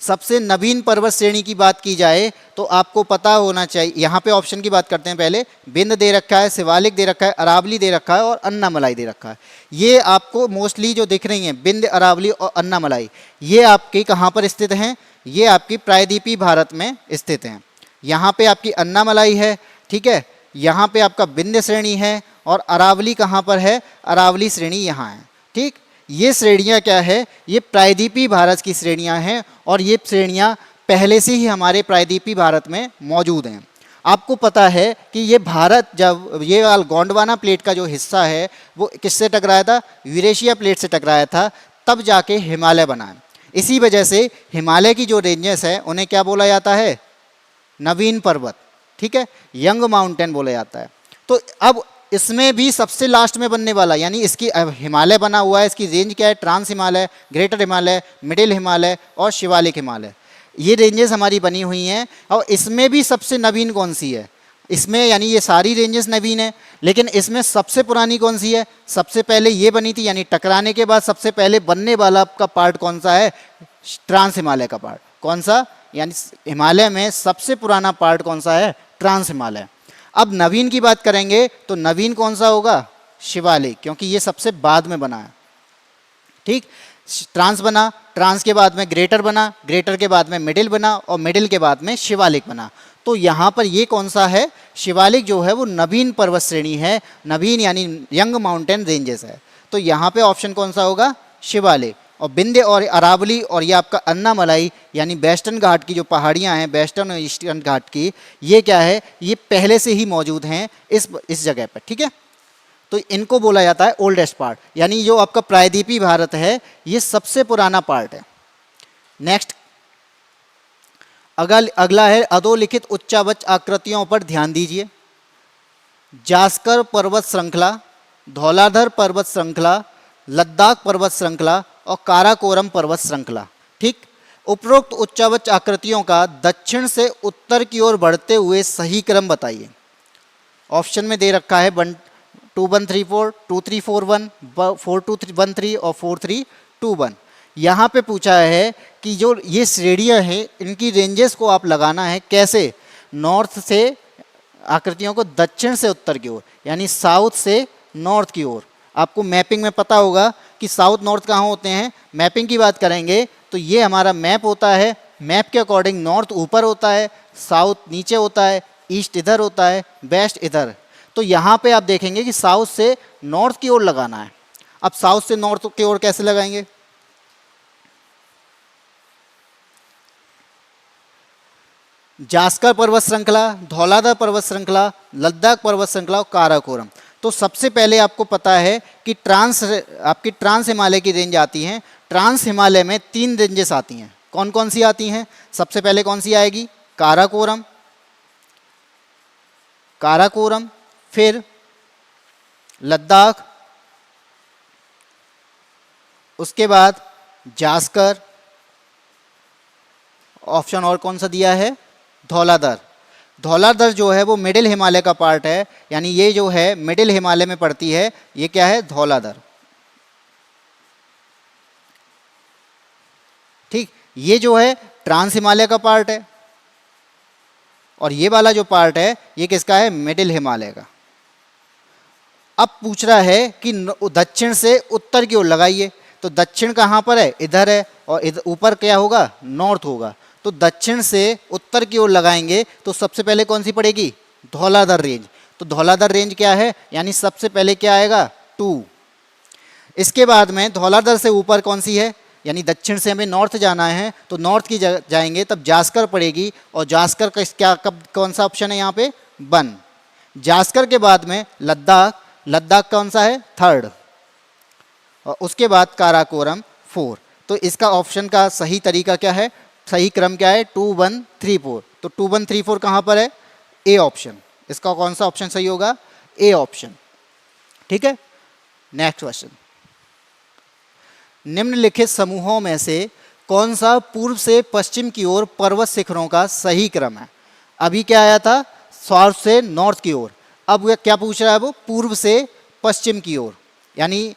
सबसे नवीन पर्वत श्रेणी की बात की जाए तो आपको पता होना चाहिए, यहाँ पे ऑप्शन की बात करते हैं पहले। विंध्य दे रखा है, शिवालिक दे रखा है, अरावली दे रखा है और अन्नामलाई दे रखा है। ये आपको मोस्टली जो दिख रही हैं विंध्य, अरावली और अन्नामलाई, ये आपकी कहाँ पर स्थित हैं? ये आपकी प्रायद्वीपीय भारत में स्थित हैं। यहाँ पे आपकी अन्नामलाई है, ठीक है, यहाँ पे आपका विंध्य श्रेणी है और अरावली कहाँ पर है? अरावली श्रेणी यहाँ है, ठीक। ये श्रेणियाँ क्या है? ये प्रायद्वीपीय भारत की श्रेणियाँ हैं और ये श्रेणियाँ पहले से ही हमारे प्रायद्वीपीय भारत में मौजूद हैं। आपको पता है कि ये भारत, जब ये गोंडवाना प्लेट का जो हिस्सा है वो किससे टकराया था? यूरेशिया प्लेट से टकराया था, तब जाके हिमालय बना है। इसी वजह से हिमालय की जो रेंजेस है उन्हें क्या बोला जाता है? नवीन पर्वत, ठीक है, यंग माउंटेन बोला जाता है। तो अब इसमें भी सबसे लास्ट में बनने वाला, यानी इसकी हिमालय बना हुआ है, इसकी रेंज क्या है? Trans Himalaya, greater Himalaya, middle Himalaya और शिवालिक हिमालय, ये रेंजेस हमारी बनी हुई हैं। और इसमें भी सबसे नवीन कौन सी है? इसमें यानी ये सारी रेंजेस नवीन है, लेकिन इसमें सबसे पुरानी कौन सी है? सबसे पहले ये बनी थी, यानी टकराने के बाद सबसे पहले बनने वाला आपका पार्ट कौन सा है? ट्रांस हिमालय का पार्ट। कौन सा? यानी हिमालय में सबसे पुराना पार्ट कौन सा है? ट्रांस हिमालय। अब नवीन की बात करेंगे तो नवीन कौन सा होगा? शिवालिक, क्योंकि ये सबसे बाद में बना है, ठीक। ट्रांस बना, ट्रांस के बाद में ग्रेटर बना, ग्रेटर के बाद में मिडिल बना और मिडिल के बाद में शिवालिक बना। तो यहाँ पर ये कौन सा है? शिवालिक जो है वो नवीन पर्वत श्रेणी है, नवीन यानी यंग माउंटेन रेंजेस है। तो यहाँ पे ऑप्शन कौन सा होगा? शिवालिक। और विंध्य और अरावली और ये आपका अन्नामलाई यानी वेस्टर्न घाट की जो पहाड़ियाँ हैं, वेस्टर्न और ईस्टर्न घाट की, ये क्या है? ये पहले से ही मौजूद हैं इस जगह पर, ठीक है। तो इनको बोला जाता है ओल्डेस्ट पार्ट, यानी जो आपका प्रायद्वीपीय भारत है ये सबसे पुराना पार्ट है। नेक्स्ट अगला है अधोलिखित उच्चावच आकृतियों पर ध्यान दीजिए। जास्कर पर्वत श्रृंखला, धौलाधर पर्वत श्रृंखला, लद्दाख पर्वत श्रृंखला और काराकोरम पर्वत श्रृंखला, ठीक। उपरोक्त उच्चावच आकृतियों का दक्षिण से उत्तर की ओर बढ़ते हुए सही क्रम बताइए। ऑप्शन में दे रखा है 1 2 1 3 4, 2 3 4 1, 4 2 1 3 और 4 3 2 1। यहाँ पे पूछा है कि जो ये श्रेणियाँ हैं इनकी रेंजेस को आप लगाना है कैसे? नॉर्थ से, आकृतियों को दक्षिण से उत्तर की ओर, यानी साउथ से नॉर्थ की ओर। आपको मैपिंग में पता होगा कि साउथ नॉर्थ कहाँ होते हैं। मैपिंग की बात करेंगे तो ये हमारा मैप होता है, मैप के अकॉर्डिंग नॉर्थ ऊपर होता है, साउथ नीचे होता है, ईस्ट इधर होता है, वेस्ट इधर। तो यहाँ पे आप देखेंगे कि साउथ से नॉर्थ की ओर लगाना है। अब साउथ से नॉर्थ की ओर कैसे लगाएंगे? जास्कर पर्वत श्रृंखला, धौलाधर पर्वत श्रृंखला, लद्दाख पर्वत श्रृंखला और काराकोरम। तो सबसे पहले आपको पता है कि आपकी ट्रांस हिमालय की रेंज आती है। ट्रांस हिमालय में 3 रेंजेस आती हैं। कौन कौन सी आती हैं? सबसे पहले कौन सी आएगी? काराकोरम, काराकोरम, फिर लद्दाख, उसके बाद जास्कर, ऑप्शन और कौन सा दिया है? धौलाधर। धौलाधर जो है वो मिडिल हिमालय का पार्ट है, यानी ये जो है मिडिल हिमालय में पड़ती है, ये क्या है? धौलाधर, ठीक। ये जो है ट्रांस हिमालय का पार्ट है और ये वाला जो पार्ट है ये किसका है? मिडिल हिमालय का। अब पूछ रहा है कि दक्षिण से उत्तर की ओर लगाइए, तो दक्षिण कहाँ पर है? इधर है, और इधर ऊपर क्या होगा? नॉर्थ होगा। तो दक्षिण से उत्तर की ओर लगाएंगे तो सबसे पहले कौन सी पड़ेगी? धौलाधर रेंज। तो धौलाधर रेंज क्या है? यानी सबसे पहले क्या आएगा? 2। इसके बाद में धौलाधर से ऊपर कौन सी है? यानी दक्षिण से हमें नॉर्थ जाना है तो नॉर्थ की जाएंगे तब जास्कर पड़ेगी, और जास्कर का क्या कौन सा ऑप्शन है यहाँ पे? 1। जास्कर के बाद में लद्दाख, लद्दाख कौन सा है? 3rd, और उसके बाद काराकोरम 4। तो इसका ऑप्शन का सही तरीका क्या है? सही क्रम क्या है? 2 1 3 4। तो 2 1 3 4 कहाँ पर है? A option. इसका कौन सा ऑप्शन सही होगा? ए ऑप्शन, ठीक है। नेक्स्ट क्वेश्चन, निम्नलिखित समूहों में से कौन सा पूर्व से पश्चिम की ओर पर्वत शिखरों का सही क्रम है? अभी क्या आया था? साउथ से नॉर्थ की ओर। अब क्या पूछ रहा है? वो पूर्व से पश्चिम की ओर, यानी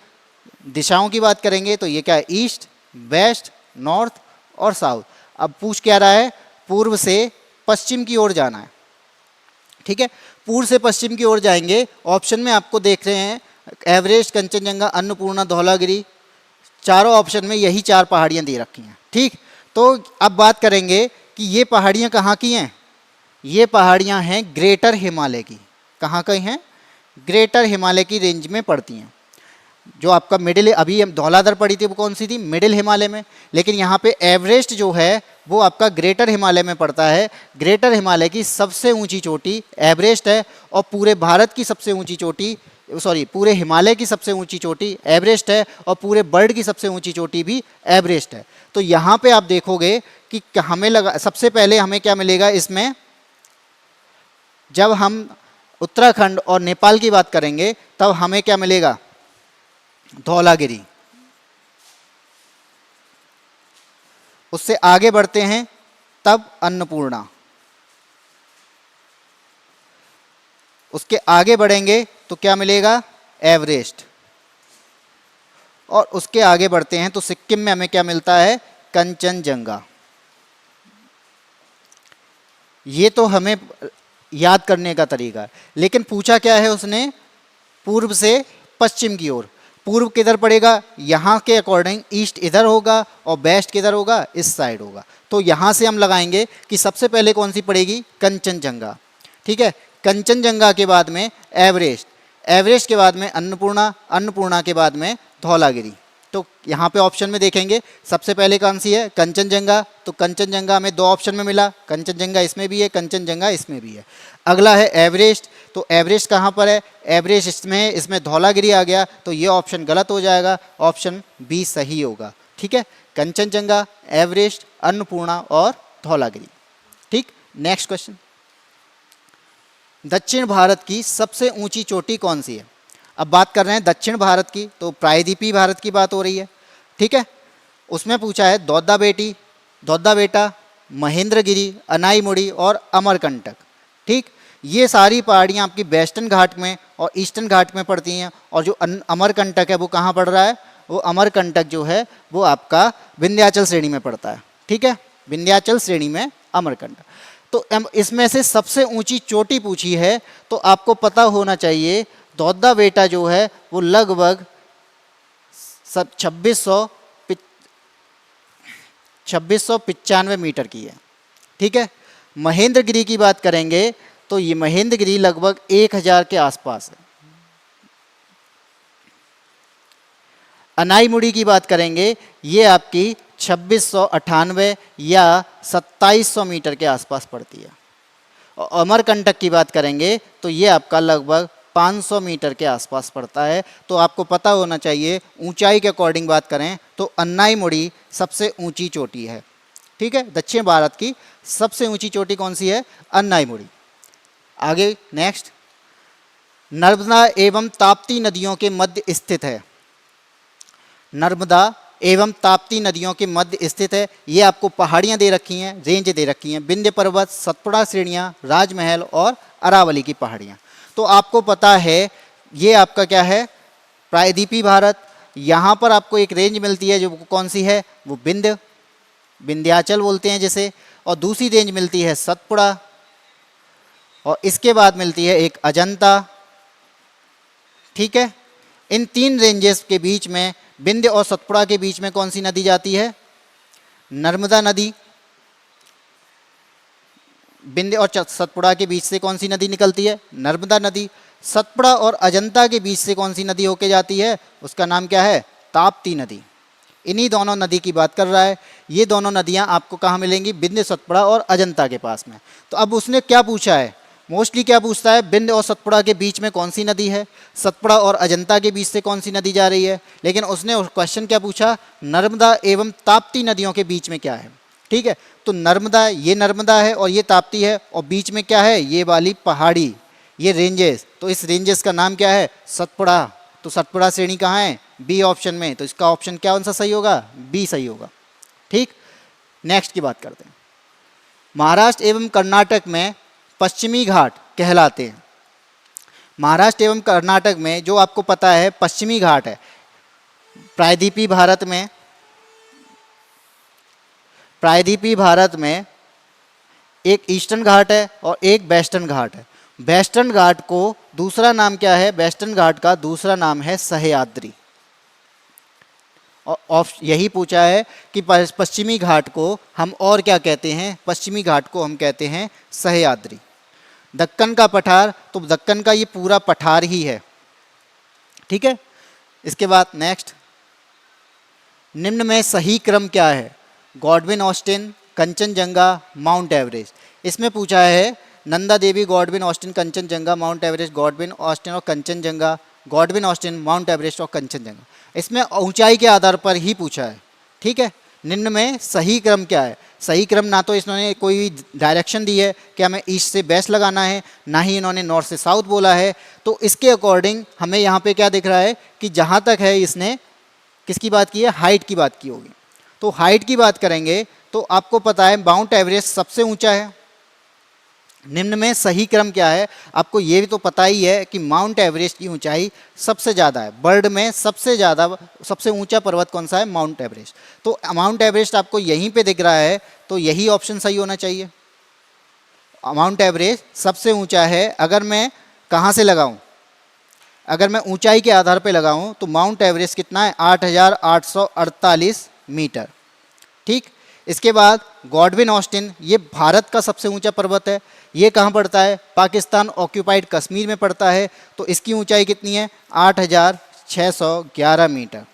दिशाओं की बात करेंगे तो ये क्या है? ईस्ट, वेस्ट, नॉर्थ और साउथ। अब पूछ क्या रहा है, पूर्व से पश्चिम की ओर जाना है। ठीक है, पूर्व से पश्चिम की ओर जाएंगे। ऑप्शन में आपको देख रहे हैं एवरेस्ट, कंचनजंगा, अन्नपूर्णा, धौलागिरी, चारों ऑप्शन में यही 4 पहाड़ियां दे रखी हैं। ठीक, तो अब बात करेंगे कि ये पहाड़ियां कहाँ की हैं। ये पहाड़ियां हैं ग्रेटर हिमालय की। कहाँ की हैं? ग्रेटर हिमालय की रेंज में पड़ती हैं। जो आपका मिडिल, अभी हम धौलाधर पड़ी थी वो कौन सी थी? मिडिल हिमालय में। लेकिन यहाँ पे एवरेस्ट जो है वो आपका ग्रेटर हिमालय में पड़ता है। ग्रेटर हिमालय की सबसे ऊंची चोटी एवरेस्ट है और पूरे भारत की सबसे ऊंची चोटी, सॉरी, पूरे हिमालय की सबसे ऊंची चोटी एवरेस्ट है और पूरे वर्ल्ड की सबसे ऊंची चोटी भी एवरेस्ट है। तो यहाँ पे आप देखोगे कि हमें लगा, सबसे पहले हमें क्या मिलेगा इसमें, जब हम उत्तराखंड और नेपाल की बात करेंगे तब हमें क्या मिलेगा? धौलागिरी। उससे आगे बढ़ते हैं तब अन्नपूर्णा। उसके आगे बढ़ेंगे तो क्या मिलेगा? एवरेस्ट। और उसके आगे बढ़ते हैं तो सिक्किम में हमें क्या मिलता है? कंचनजंगा। ये तो हमें याद करने का तरीका है। लेकिन पूछा क्या है उसने? पूर्व से पश्चिम की ओर। पूर्व किधर पड़ेगा? यहाँ के अकॉर्डिंग ईस्ट इधर होगा और वेस्ट किधर होगा? इस साइड होगा। तो यहाँ से हम लगाएंगे कि सबसे पहले कौन सी पड़ेगी? कंचनजंगा। ठीक है, कंचनजंगा के बाद में एवरेस्ट, एवरेस्ट के बाद में अन्नपूर्णा, अन्नपूर्णा के बाद में धौलागिरी। तो यहाँ पे ऑप्शन में देखेंगे सबसे पहले कौन सी है? कंचनजंगा। तो कंचनजंगा हमें 2 ऑप्शन में मिला, कंचनजंगा इसमें भी है, कंचनजंगा इसमें भी है। अगला है एवरेस्ट। तो एवरेस्ट कहाँ पर है? एवरेस्ट इसमें धौलागिरी आ गया, तो ये ऑप्शन गलत हो जाएगा, ऑप्शन बी सही होगा। ठीक है, कंचनजंगा, एवरेस्ट, अन्नपूर्णा और धौलागिरी। ठीक, नेक्स्ट क्वेश्चन। दक्षिण भारत की सबसे ऊंची चोटी कौन सी है? अब बात कर रहे हैं दक्षिण भारत की, तो प्रायद्वीपीय भारत की बात हो रही है। ठीक है, उसमें पूछा है दौदा बेटी, दौदा बेटा, महेंद्रगिरी, अनाईमुड़ी और अमरकंटक। ठीक, ये सारी पहाड़ियाँ आपकी वेस्टर्न घाट में और ईस्टर्न घाट में पड़ती हैं। और जो अमरकंटक है वो कहाँ पड़ रहा है? वो अमरकंटक जो है वो आपका विंध्याचल श्रेणी में पड़ता है। ठीक है, विंध्याचल श्रेणी में अमरकंटक। तो इसमें से सबसे ऊंची चोटी पूछी है तो आपको पता होना चाहिए दौदा बेटा जो है वो लगभग 2695 मीटर की है। ठीक है, महेंद्रगिरी की बात करेंगे तो ये महेंद्रगिरी लगभग 1000 के आसपास है। अनाईमुड़ी की बात करेंगे ये आपकी 2698 या 2700 मीटर के आसपास पड़ती है। और अमरकंटक की बात करेंगे तो ये आपका लगभग 500 मीटर के आसपास पड़ता है। तो आपको पता होना चाहिए ऊंचाई के अकॉर्डिंग बात करें तो अनाईमुड़ी सबसे ऊंची चोटी है। ठीक है, दक्षिण भारत की सबसे ऊंची चोटी कौन सी है? अनाईमुड़ी। आगे नेक्स्ट, नर्मदा एवं ताप्ती नदियों के मध्य स्थित है। नर्मदा एवं ताप्ती नदियों के मध्य स्थित है। ये आपको पहाड़ियाँ दे रखी हैं, रेंज दे रखी हैं, विंध्य पर्वत, सतपुड़ा श्रेणियाँ, राजमहल और अरावली की पहाड़ियाँ। तो आपको पता है ये आपका क्या है? प्रायद्वीपीय भारत। यहाँ पर आपको एक रेंज मिलती है जो कौन सी है? वो विंध्याचल बोलते हैं जिसे। और दूसरी रेंज मिलती है सतपुड़ा और इसके बाद मिलती है एक अजंता। ठीक है, इन 3 रेंजेस के बीच में, विंध्य और सतपुड़ा के बीच में कौन सी नदी जाती है? नर्मदा नदी। विंध्य और सतपुड़ा के बीच से कौन सी नदी निकलती है? नर्मदा नदी। सतपुड़ा और अजंता के बीच से कौन सी नदी होके जाती है? उसका नाम क्या है? ताप्ती नदी। इन्हीं दोनों नदी की बात कर रहा है। ये दोनों नदियां आपको कहाँ मिलेंगी? विंध्य, सतपुड़ा और अजंता के पास में। तो अब उसने क्या पूछा है? मोस्टली क्या पूछता है? विंध्य और सतपुड़ा के बीच में कौन सी नदी है? सतपुड़ा और अजंता के बीच से कौन सी नदी जा रही है? लेकिन उसने क्वेश्चन क्या पूछा? नर्मदा एवं ताप्ती नदियों के बीच में क्या है? ठीक है, तो नर्मदा, ये नर्मदा है और ये ताप्ती है और बीच में क्या है? ये वाली पहाड़ी, ये रेंजेस। तो इस रेंजेस का नाम क्या है? सतपुड़ा। तो सतपुड़ा श्रेणी कहाँ है? बी ऑप्शन में। तो इसका ऑप्शन क्या कौन सा सही होगा? बी सही होगा। ठीक, नेक्स्ट की बात करते हैं। महाराष्ट्र एवं कर्नाटक में पश्चिमी घाट कहलाते हैं। महाराष्ट्र एवं कर्नाटक में जो आपको पता है पश्चिमी घाट है। प्रायद्वीपीय भारत में प्रायद्वीपीय भारत में एक ईस्टर्न घाट है और एक वेस्टर्न घाट है। वेस्टर्न घाट को दूसरा नाम क्या है? वेस्टर्न घाट का दूसरा नाम है सह्याद्री। और यही पूछा है कि पश्चिमी घाट को हम और क्या कहते हैं? पश्चिमी घाट को हम कहते हैं सह्याद्री। दक्कन का पठार, तो दक्कन का ये पूरा पठार ही है। ठीक है, इसके बाद नेक्स्ट, निम्न में सही क्रम क्या है? Godwin Austen, Kanchenjunga, Mount Everest. इसमें पूछा है Nanda Devi, Godwin Austen, Kanchenjunga, Mount Everest, Godwin Austen और Kanchenjunga, Godwin Austen, Mount Everest और कंचनजंगा। इसमें ऊंचाई के आधार पर ही पूछा है। ठीक है, निम्न में सही क्रम क्या है? सही क्रम ना तो इन्होंने कोई डायरेक्शन दी है कि हमें ईस्ट से वेस्ट लगाना है, ना ही इन्होंने नॉर्थ से साउथ बोला है। तो इसके अकॉर्डिंग हमें यहाँ पे क्या दिख रहा है कि जहाँ तक है इसने किसकी बात की है? हाइट की बात की होगी। तो हाइट की बात करेंगे तो आपको पता है माउंट एवरेस्ट सबसे ऊंचा है। निम्न में सही क्रम क्या है? आपको ये भी तो पता ही है कि माउंट एवरेस्ट की ऊंचाई सबसे ज़्यादा है। वर्ल्ड में सबसे ऊंचा पर्वत कौन सा है? Mount Everest. तो माउंट एवरेस्ट आपको यहीं पे दिख रहा है, तो यही ऑप्शन सही होना चाहिए। माउंट एवरेस्ट सबसे ऊंचा है। अगर मैं कहाँ से लगाऊं? अगर मैं ऊंचाई के आधार पे लगाऊं तो माउंट एवरेस्ट कितना है? 8,848 मीटर। ठीक, इसके बाद गॉडविन ऑस्टिन, ये भारत का सबसे ऊंचा पर्वत है। ये कहाँ पड़ता है? पाकिस्तान ऑक्यूपाइड कश्मीर में पड़ता है। तो इसकी ऊंचाई कितनी है? 8,611 मीटर।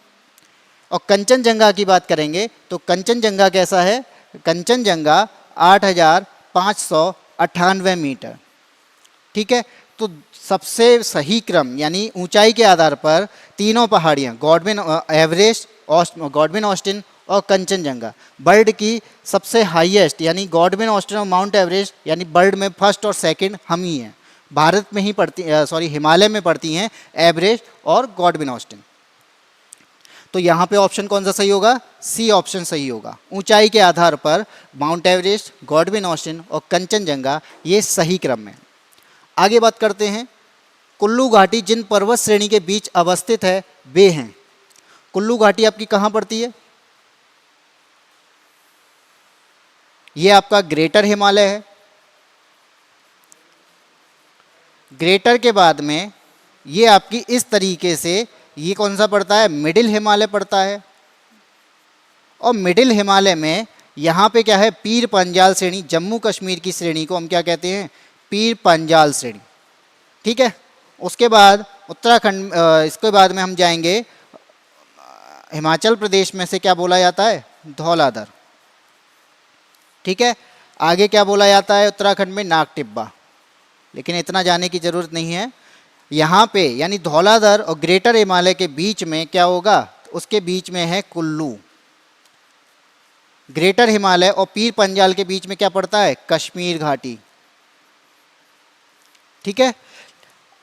और कंचनजंगा की बात करेंगे तो कंचनजंगा कैसा है? कंचनजंगा 8,598 मीटर। ठीक है, तो सबसे सही क्रम यानी ऊंचाई के आधार पर तीनों पहाड़ियाँ गॉडविन एवरेस्ट, गॉडविन ऑस्टिन और कंचनजंगा, वर्ल्ड की सबसे हाईएस्ट यानी गॉडविन ऑस्टिन और माउंट एवरेस्ट यानी वर्ल्ड में फर्स्ट और सेकंड हम ही हैं। भारत में ही पड़ती, हिमालय में पड़ती हैं एवरेस्ट और गॉडविन ऑस्टिन। तो यहाँ पे ऑप्शन कौन सा सही होगा? सी ऑप्शन सही होगा। ऊंचाई के आधार पर माउंट एवरेस्ट, गॉडविन ऑस्टिन और कंचनजंगा ये सही क्रम में। आगे बात करते हैं, कुल्लू घाटी जिन पर्वत श्रेणी के बीच अवस्थित है वे हैं। कुल्लू घाटी आपकी कहाँ पड़ती है? ये आपका ग्रेटर हिमालय है। ग्रेटर के बाद में ये आपकी इस तरीके से ये कौन सा पड़ता है? मिडिल हिमालय पड़ता है। और मिडिल हिमालय में यहाँ पे क्या है? पीर पंजाल श्रेणी, जम्मू कश्मीर की श्रेणी को हम क्या कहते हैं? पीर पंजाल श्रेणी। ठीक है, उसके बाद उत्तराखंड, इसके बाद में हम जाएंगे हिमाचल प्रदेश में से क्या बोला जाता है? धौलाधर। ठीक है, आगे क्या बोला जाता है उत्तराखंड में? नाग टिब्बा। लेकिन इतना जाने की ज़रूरत नहीं है। यहाँ पे यानी धौलाधर और ग्रेटर हिमालय के बीच में क्या होगा? उसके बीच में है कुल्लू। ग्रेटर हिमालय और पीर पंजाल के बीच में क्या पड़ता है? कश्मीर घाटी। ठीक है,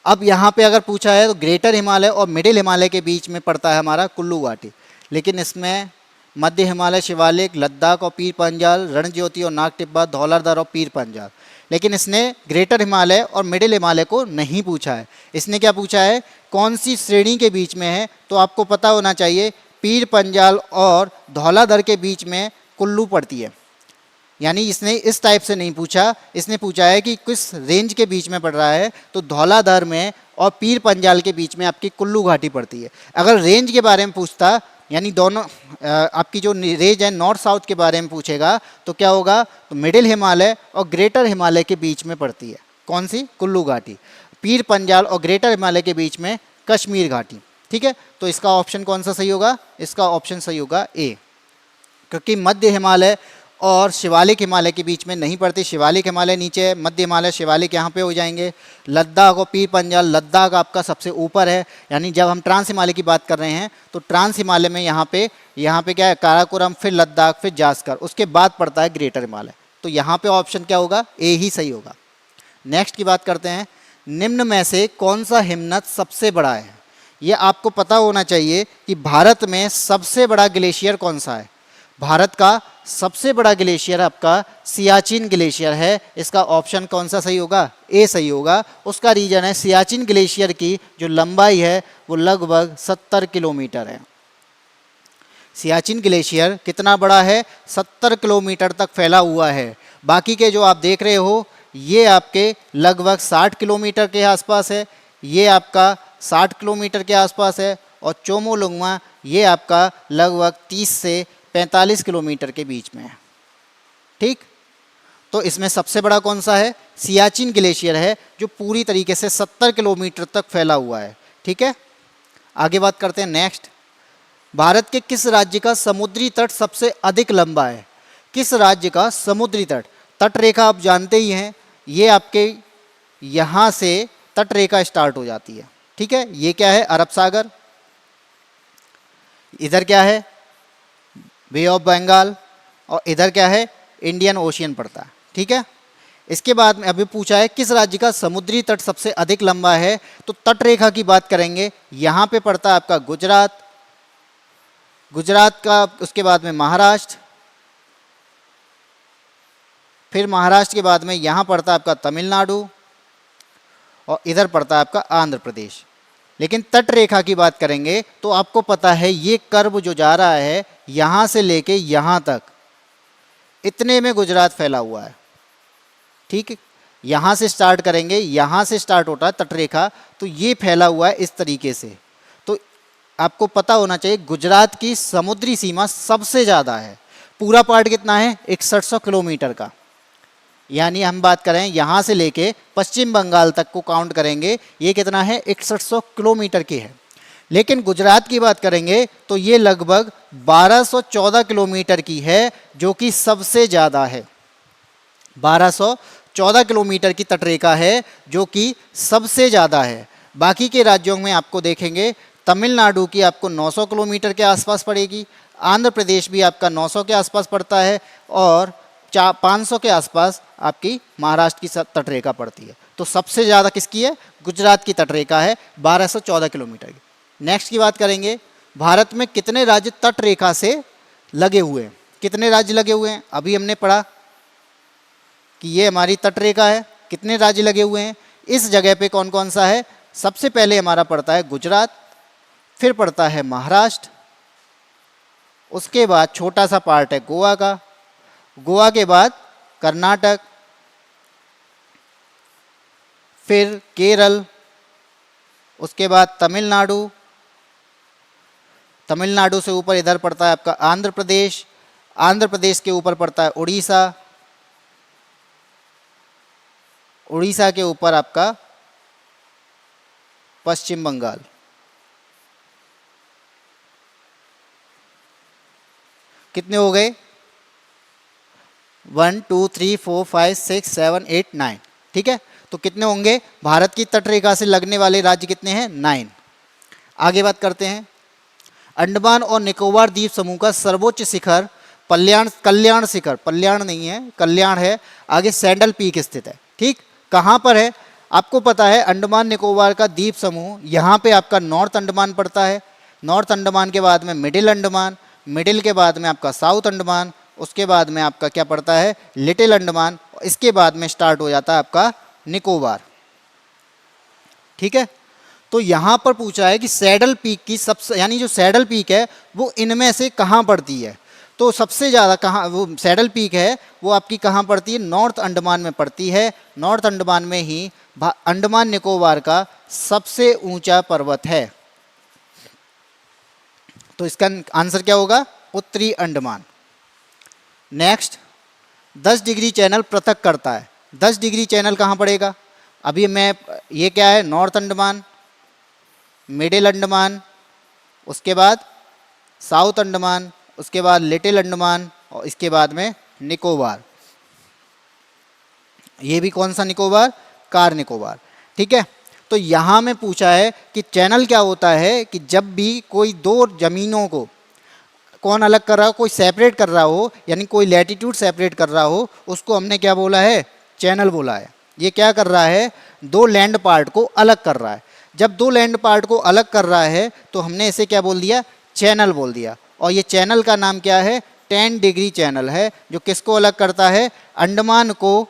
अब यहाँ पे अगर पूछा है तो ग्रेटर हिमालय और मिडिल हिमालय के बीच में पड़ता है हमारा कुल्लू घाटी। लेकिन इसमें मध्य हिमालय, शिवालिक, लद्दाख और पीर पंजाल, रणज्योति और नाग टिब्बा, धौलाधर और पीर पंजाल। लेकिन इसने ग्रेटर हिमालय और मिडिल हिमालय को नहीं पूछा है। इसने क्या पूछा है? कौन सी श्रेणी के बीच में है? तो आपको पता होना चाहिए पीर पंजाल और धौलाधर के बीच में कुल्लू पड़ती है। यानी इसने इस टाइप से नहीं पूछा, इसने पूछा है कि किस रेंज के बीच में पड़ रहा है। तो धौलाधर में और पीर पंजाल के बीच में आपकी कुल्लू घाटी पड़ती है। अगर रेंज के बारे में पूछता यानी दोनों आपकी जो रेंज है नॉर्थ साउथ के बारे में पूछेगा तो क्या होगा? तो मिडिल हिमालय और ग्रेटर हिमालय के बीच में पड़ती है कौन सी? कुल्लू घाटी। पीर पंजाल और ग्रेटर हिमालय के बीच में कश्मीर घाटी। ठीक है, तो इसका ऑप्शन कौन सा सही होगा? इसका ऑप्शन सही होगा ए, क्योंकि मध्य हिमालय और शिवालिक हिमालय के बीच में नहीं पड़ती। शिवालिक हिमालय नीचे है, मध्य हिमालय, शिवालिक यहाँ पे हो जाएंगे। लद्दाख और पीर पंजाल, लद्दाख आपका सबसे ऊपर है। यानी जब हम ट्रांस हिमालय की बात कर रहे हैं तो ट्रांस हिमालय में यहाँ पे क्या है? काराकोरम, फिर लद्दाख, फिर जास्कर, उसके बाद पड़ता है ग्रेटर हिमालय। तो यहाँ पे ऑप्शन क्या होगा? ए ही सही होगा। नेक्स्ट की बात करते हैं, निम्न में से कौन सा हिमनद सबसे बड़ा है? ये आपको पता होना चाहिए कि भारत में सबसे बड़ा ग्लेशियर कौन सा है। भारत का सबसे बड़ा ग्लेशियर आपका सियाचिन ग्लेशियर है। इसका ऑप्शन कौन सा सही होगा? ए सही होगा। उसका रीजन है सियाचिन ग्लेशियर की जो लंबाई है वो लगभग 70 किलोमीटर है। सियाचिन ग्लेशियर कितना बड़ा है, 70 किलोमीटर तक फैला हुआ है। बाकी के जो आप देख रहे हो ये आपके लगभग 60 किलोमीटर के आसपास है, ये आपका 60 किलोमीटर के आसपास है, और चोमोलुंगमा ये आपका लगभग 30 से 45 किलोमीटर के बीच में है। ठीक, तो इसमें सबसे बड़ा कौन सा है, सियाचिन ग्लेशियर है, जो पूरी तरीके से 70 किलोमीटर तक फैला हुआ है। ठीक है, आगे बात करते हैं नेक्स्ट। भारत के किस राज्य का समुद्री तट सबसे अधिक लंबा है? किस राज्य का समुद्री तट, तट रेखा आप जानते ही हैं, ये आपके यहाँ से तट रेखा स्टार्ट हो जाती है। ठीक है, ये क्या है, अरब सागर, इधर क्या है, बे ऑफ बंगाल, और इधर क्या है, इंडियन ओशियन पड़ता है। ठीक है, इसके बाद में अभी पूछा है किस राज्य का समुद्री तट सबसे अधिक लंबा है, तो तट रेखा की बात करेंगे, यहाँ पे पड़ता है आपका गुजरात, गुजरात का, उसके बाद में महाराष्ट्र, फिर महाराष्ट्र के बाद में यहाँ पड़ता है आपका तमिलनाडु, और इधर पड़ता है आपका आंध्र प्रदेश। लेकिन तट रेखा की बात करेंगे तो आपको पता है ये कर्व जो जा रहा है यहाँ से लेके यहाँ तक, इतने में गुजरात फैला हुआ है। ठीक है, यहाँ से स्टार्ट करेंगे, यहाँ से स्टार्ट होता है तट रेखा, तो ये फैला हुआ है इस तरीके से। तो आपको पता होना चाहिए गुजरात की समुद्री सीमा सबसे ज़्यादा है। पूरा पार्ट कितना है, 6100 किलोमीटर का, यानी हम बात करें यहाँ से लेके पश्चिम बंगाल तक को काउंट करेंगे, ये कितना है, 6100 किलोमीटर की है। लेकिन गुजरात की बात करेंगे तो ये लगभग 1214 किलोमीटर की है, जो कि सबसे ज़्यादा है। 1214 किलोमीटर की तटरेखा है जो कि सबसे ज़्यादा है। बाकी के राज्यों में आपको देखेंगे, तमिलनाडु की आपको 900 किलोमीटर के आसपास पड़ेगी, आंध्र प्रदेश भी आपका 900 के आसपास पड़ता है, और 500 के आसपास आपकी महाराष्ट्र की तटरेखा पड़ती है। तो सबसे ज़्यादा किसकी है, गुजरात की तटरेखा है, 1214 किलोमीटर की। नेक्स्ट की बात करेंगे, भारत में कितने राज्य तट रेखा से लगे हुए हैं? कितने राज्य लगे हुए हैं? अभी हमने पढ़ा कि ये हमारी तट रेखा है, कितने राज्य लगे हुए हैं, इस जगह पे कौन कौन सा है? सबसे पहले हमारा पड़ता है गुजरात, फिर पड़ता है महाराष्ट्र, उसके बाद छोटा सा पार्ट है गोवा का, गोवा के बाद कर्नाटक, फिर केरल, उसके बाद तमिलनाडु, तमिलनाडु से ऊपर इधर पड़ता है आपका आंध्र प्रदेश, आंध्र प्रदेश के ऊपर पड़ता है उड़ीसा, उड़ीसा के ऊपर आपका पश्चिम बंगाल। कितने हो गए? 1 2 3 4 5 6 7 8 9। ठीक है, तो कितने होंगे? भारत की तटरेखा से लगने वाले राज्य कितने हैं? 9। आगे बात करते हैं, अंडमान और निकोबार द्वीप समूह का सर्वोच्च शिखर कल्याण शिखर, कल्याण नहीं है, कल्याण है, आगे सैंडल पीक स्थित है। ठीक, कहाँ पर है? आपको पता है अंडमान निकोबार का द्वीप समूह, यहाँ पे आपका नॉर्थ अंडमान पड़ता है, नॉर्थ अंडमान के बाद में मिडिल अंडमान, मिडिल के बाद में आपका साउथ अंडमान, उसके बाद में आपका क्या पड़ता है? लिटिल अंडमान, इसके बाद में स्टार्ट हो जाता है आपका निकोबार। ठीक है, तो यहाँ पर पूछा है कि सैडल पीक की सबसे, यानी जो सैडल पीक है वो इनमें से कहाँ पड़ती है? तो सबसे ज़्यादा कहाँ वो सैडल पीक है, वो आपकी कहाँ पड़ती है? नॉर्थ अंडमान में पड़ती है। नॉर्थ अंडमान में ही अंडमान निकोबार का सबसे ऊंचा पर्वत है। तो इसका आंसर क्या होगा? उत्तरी अंडमान। नेक्स्ट, 10 डिग्री चैनल पृथक करता है। 10 डिग्री चैनल कहाँ पड़ेगा? अभी मैं, ये क्या है? नॉर्थ अंडमान, मिडिल अंडमान, उसके बाद साउथ अंडमान, उसके बाद लिटिल अंडमान, और इसके बाद में निकोबार। ये भी कौन सा निकोबार? कार निकोबार। ठीक है, तो यहाँ में पूछा है कि चैनल क्या होता है कि जब भी कोई दो जमीनों को कौन अलग कर रहा हो, कोई सेपरेट कर रहा हो, यानी कोई लैटिट्यूड सेपरेट कर रहा हो, उसको हमने क्या बोला है? चैनल बोला है। ये क्या कर रहा है? दो लैंड पार्ट को अलग कर रहा है। जब दो लैंड पार्ट को अलग कर रहा है तो हमने इसे क्या बोल दिया? चैनल बोल दिया। और ये चैनल का नाम क्या है? 10 डिग्री चैनल है, जो किसको अलग करता है? अंडमान को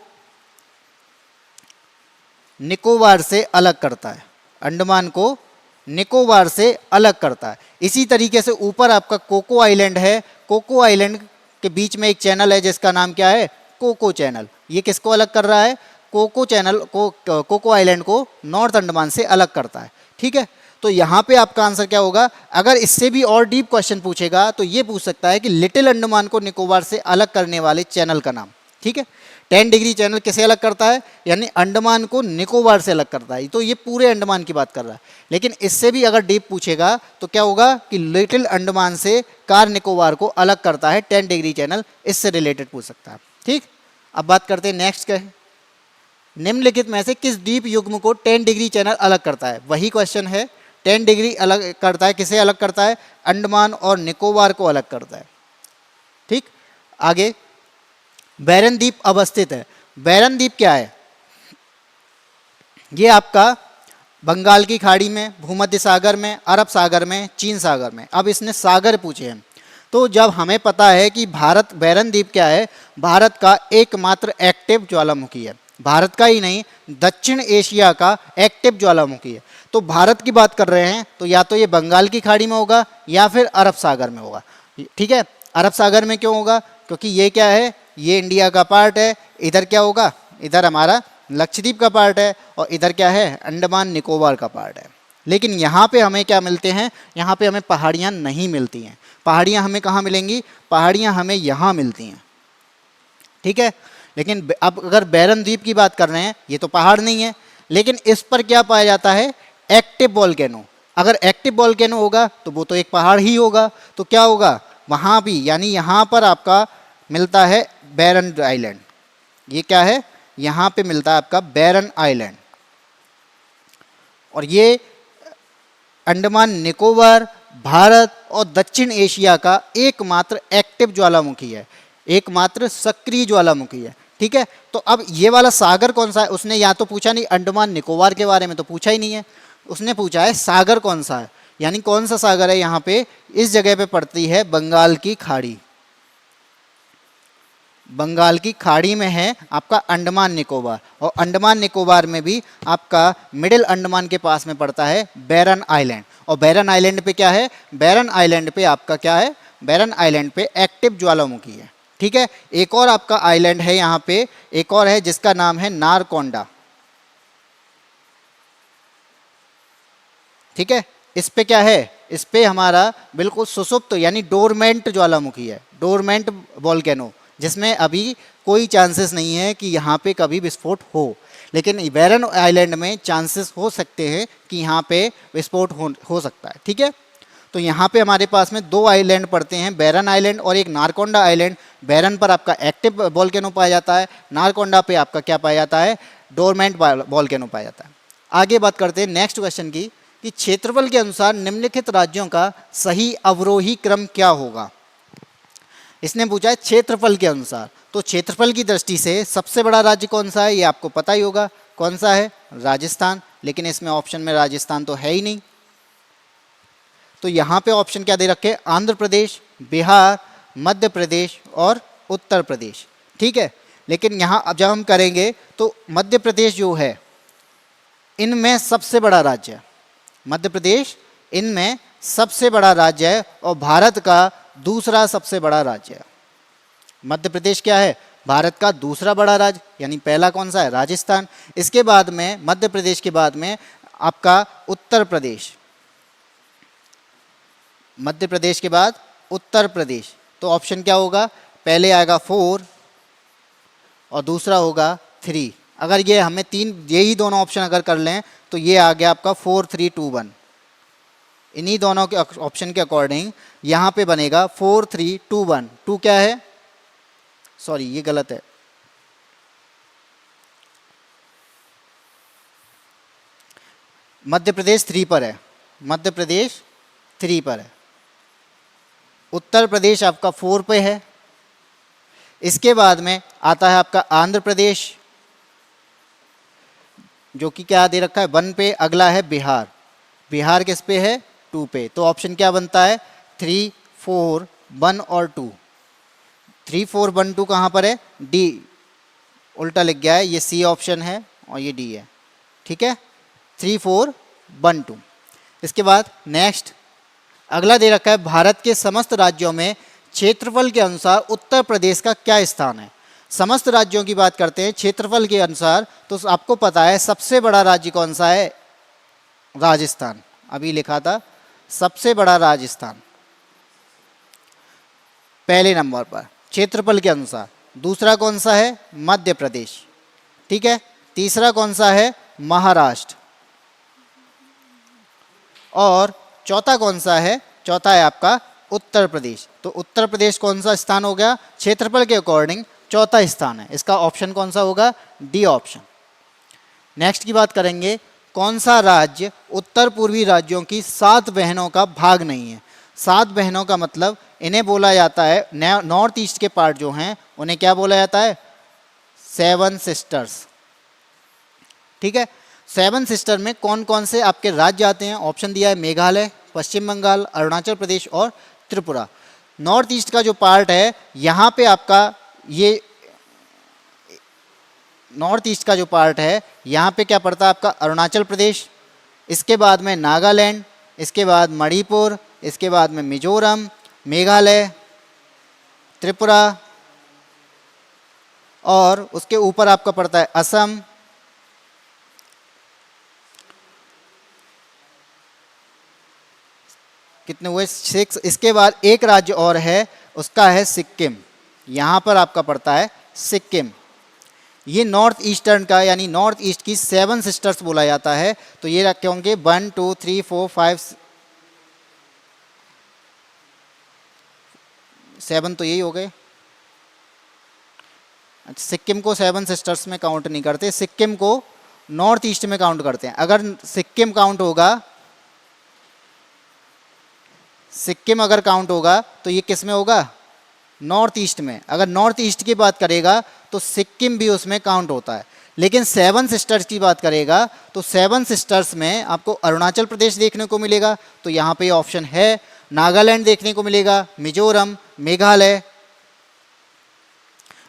निकोबार से अलग करता है। अंडमान को निकोबार से अलग करता है। इसी तरीके से ऊपर आपका कोको आइलैंड है, कोको आइलैंड के बीच में एक चैनल है जिसका नाम क्या है, कोको चैनल। ये किसको अलग कर रहा है, कोको चैनल को, कोको आइलैंड को नॉर्थ अंडमान से अलग करता है। ठीक है, तो यहाँ पे आपका आंसर क्या होगा, अगर इससे भी और डीप क्वेश्चन पूछेगा तो ये पूछ सकता है कि लिटिल अंडमान को निकोबार से अलग करने वाले चैनल का नाम। ठीक है, 10 डिग्री चैनल किसे अलग करता है, यानी अंडमान को निकोबार से अलग करता है। तो ये पूरे अंडमान की बात कर रहा है, लेकिन इससे भी अगर डीप पूछेगा तो क्या होगा कि लिटिल अंडमान से कार निकोबार को अलग करता है 10 डिग्री चैनल, इससे रिलेटेड पूछ सकता है। ठीक, अब बात करते हैं नेक्स्ट क्या है, निम्नलिखित में से किस द्वीप युग्म को 10 डिग्री चैनल अलग करता है। वही क्वेश्चन है, 10 डिग्री अलग करता है, किसे अलग करता है, अंडमान और निकोबार को अलग करता है। ठीक, आगे बैरन द्वीप अवस्थित है। बैरन द्वीप क्या है, ये आपका बंगाल की खाड़ी में, भूमध्य सागर में, अरब सागर में, चीन सागर में। अब इसने सागर पूछे हैं, तो जब हमें पता है कि भारत, बैरन द्वीप क्या है, भारत का एकमात्र एक्टिव ज्वालामुखी है। भारत का ही नहीं, दक्षिण एशिया का एक्टिव ज्वालामुखी है। तो भारत की बात कर रहे हैं तो या तो ये बंगाल की खाड़ी में होगा या फिर अरब सागर में होगा। ठीक है, अरब सागर में क्यों होगा, क्योंकि ये क्या है, ये इंडिया का पार्ट है। इधर क्या होगा, इधर हमारा लक्षद्वीप का पार्ट है, और इधर क्या है, अंडमान निकोबार का पार्ट है। लेकिन यहाँ पे हमें क्या मिलते हैं, यहाँ पे हमें पहाड़ियाँ नहीं मिलती हैं। पहाड़ियाँ हमें कहाँ मिलेंगी, पहाड़ियाँ हमें यहाँ मिलती हैं। ठीक है, लेकिन अब अगर बैरन द्वीप की बात कर रहे हैं, ये तो पहाड़ नहीं है, लेकिन इस पर क्या पाया जाता है, एक्टिव वोल्केनो। अगर एक्टिव वोल्केनो होगा तो वो तो एक पहाड़ ही होगा, तो क्या होगा वहाँ भी, यानी यहाँ पर आपका मिलता है बैरन आइलैंड। ये क्या है, यहाँ पे मिलता है आपका बैरन आइलैंड, और ये अंडमान निकोबार, भारत और दक्षिण एशिया का एकमात्र एक्टिव ज्वालामुखी है, एकमात्र सक्रिय ज्वालामुखी है। ठीक है, तो अब ये वाला सागर कौन सा है, उसने या तो पूछा नहीं, अंडमान निकोबार के बारे में तो पूछा ही नहीं है, उसने पूछा है सागर कौन सा है, यानी कौन सा सागर है यहाँ पे, इस जगह पे पड़ती है बंगाल की खाड़ी। बंगाल की खाड़ी में है आपका अंडमान निकोबार, और अंडमान निकोबार में भी आपका मिडिल अंडमान के पास में पड़ता है बैरन आइलैंड। और बैरन आइलैंड पे क्या है, बैरन आइलैंड पे आपका क्या है, बैरन आइलैंड पे एक्टिव ज्वालामुखी है। ठीक है, एक और आपका आइलैंड है यहाँ पे, एक और है जिसका नाम है नारकोंडा। ठीक है, इस पे क्या है, इस पे हमारा बिल्कुल सुसुप्त यानी डोरमेंट ज्वालामुखी है, डोरमेंट वोल्केनो, जिसमें अभी कोई चांसेस नहीं है कि यहाँ पे कभी विस्फोट हो। लेकिन बैरन आइलैंड में चांसेस हो सकते हैं कि यहाँ पे विस्फोट हो सकता है। ठीक है, तो यहाँ पे हमारे पास में 2 आइलैंड पड़ते हैं, बैरन आइलैंड और एक नारकोंडा आइलैंड। बैरन पर आपका एक्टिव वोल्केनो पाया जाता है, नारकोंडा पे आपका क्या पाया जाता है, डोरमेंट वोल्केनो पाया जाता है। आगे बात करते हैं नेक्स्ट क्वेश्चन की, कि क्षेत्रफल के अनुसार निम्नलिखित राज्यों का सही अवरोही क्रम क्या होगा। इसने पूछा है क्षेत्रफल के अनुसार, तो क्षेत्रफल की दृष्टि से सबसे बड़ा राज्य कौन सा है, ये आपको पता ही होगा, कौन सा है, राजस्थान। लेकिन इसमें ऑप्शन में राजस्थान तो है ही नहीं, तो यहाँ पे ऑप्शन क्या दे रखे, आंध्र प्रदेश, बिहार, मध्य प्रदेश और उत्तर प्रदेश। ठीक है, लेकिन यहाँ अब जब हम करेंगे तो मध्य प्रदेश जो है इनमें सबसे बड़ा राज्य है, मध्य प्रदेश इनमें सबसे बड़ा राज्य है, और भारत का दूसरा सबसे बड़ा राज्य है। मध्य प्रदेश क्या है, भारत का दूसरा बड़ा राज्य, यानी पहला कौन सा है, राजस्थान। इसके बाद में मध्य प्रदेश के बाद में आपका उत्तर प्रदेश, मध्य प्रदेश के बाद उत्तर प्रदेश। तो ऑप्शन क्या होगा, पहले आएगा 4 और दूसरा होगा 3। अगर ये हमें यही दोनों ऑप्शन अगर कर लें तो ये आ गया आपका 4 3 2 1। इन्हीं दोनों के ऑप्शन के अकॉर्डिंग यहाँ पे बनेगा 4 3 2 1। 2 क्या है, सॉरी ये गलत है, मध्य प्रदेश 3 पर है, मध्य प्रदेश 3 पर है, उत्तर प्रदेश आपका 4 पे है। इसके बाद में आता है आपका आंध्र प्रदेश, जो कि क्या दे रखा है, 1 पे। अगला है बिहार, बिहार किस पे है, 2 पे। तो ऑप्शन क्या बनता है, 3 4 1 और 2। 3 4 1 2 कहाँ पर है, डी, उल्टा लिख गया है, ये सी ऑप्शन है और ये डी है। ठीक है, 3 4 1 2। इसके बाद नेक्स्ट अगला दे रखा है, भारत के समस्त राज्यों में क्षेत्रफल के अनुसार उत्तर प्रदेश का क्या स्थान है। समस्त राज्यों की बात करते हैं क्षेत्रफल के अनुसार, तो आपको पता है सबसे बड़ा राज्य कौन सा है, राजस्थान। अभी लिखा था सबसे बड़ा राजस्थान पहले नंबर पर क्षेत्रफल के अनुसार। दूसरा कौन सा है, मध्य प्रदेश, ठीक है। तीसरा कौन सा है, महाराष्ट्र। और चौथा कौन सा है, चौथा है आपका उत्तर प्रदेश। तो उत्तर प्रदेश कौन सा स्थान हो गया, क्षेत्रफल के अकॉर्डिंग चौथा स्थान है। इसका ऑप्शन कौन सा होगा, डी ऑप्शन। नेक्स्ट की बात करेंगे, कौन सा राज्य उत्तर पूर्वी राज्यों की 7 बहनों का भाग नहीं है। 7 बहनों का मतलब इन्हें बोला जाता है, नॉर्थ ईस्ट के पार्ट जो हैं उन्हें क्या बोला जाता है, 7 सिस्टर्स, ठीक है। 7 सिस्टर में कौन कौन से आपके राज्य आते हैं, ऑप्शन दिया है मेघालय, पश्चिम बंगाल, अरुणाचल प्रदेश और त्रिपुरा। नॉर्थ ईस्ट का जो पार्ट है यहाँ पे आपका ये नॉर्थ ईस्ट का जो पार्ट है यहाँ पे क्या पड़ता है आपका, अरुणाचल प्रदेश, इसके बाद में नागालैंड, इसके बाद मणिपुर, इसके बाद में मिजोरम, मेघालय, त्रिपुरा और उसके ऊपर आपका पड़ता है असम, कितने हुए 6। इसके बाद एक राज्य और है उसका है सिक्किम, यहाँ पर आपका पड़ता है सिक्किम। ये नॉर्थ ईस्टर्न का यानी नॉर्थ ईस्ट की 7 सिस्टर्स बोला जाता है। तो ये रखे होंगे 1 2 3 4 5 7 तो यही हो गए। अच्छा, सिक्किम को 7 सिस्टर्स में काउंट नहीं करते, सिक्किम को नॉर्थ ईस्ट में काउंट करते हैं। अगर सिक्किम काउंट होगा, सिक्किम अगर काउंट होगा तो ये किस में होगा, नॉर्थ ईस्ट में। अगर नॉर्थ ईस्ट की बात करेगा तो सिक्किम भी उसमें काउंट होता है। लेकिन 7 सिस्टर्स की बात करेगा तो 7 सिस्टर्स में आपको अरुणाचल प्रदेश देखने को मिलेगा, तो यहाँ पे ऑप्शन है। नागालैंड देखने को मिलेगा, मिजोरम, मेघालय,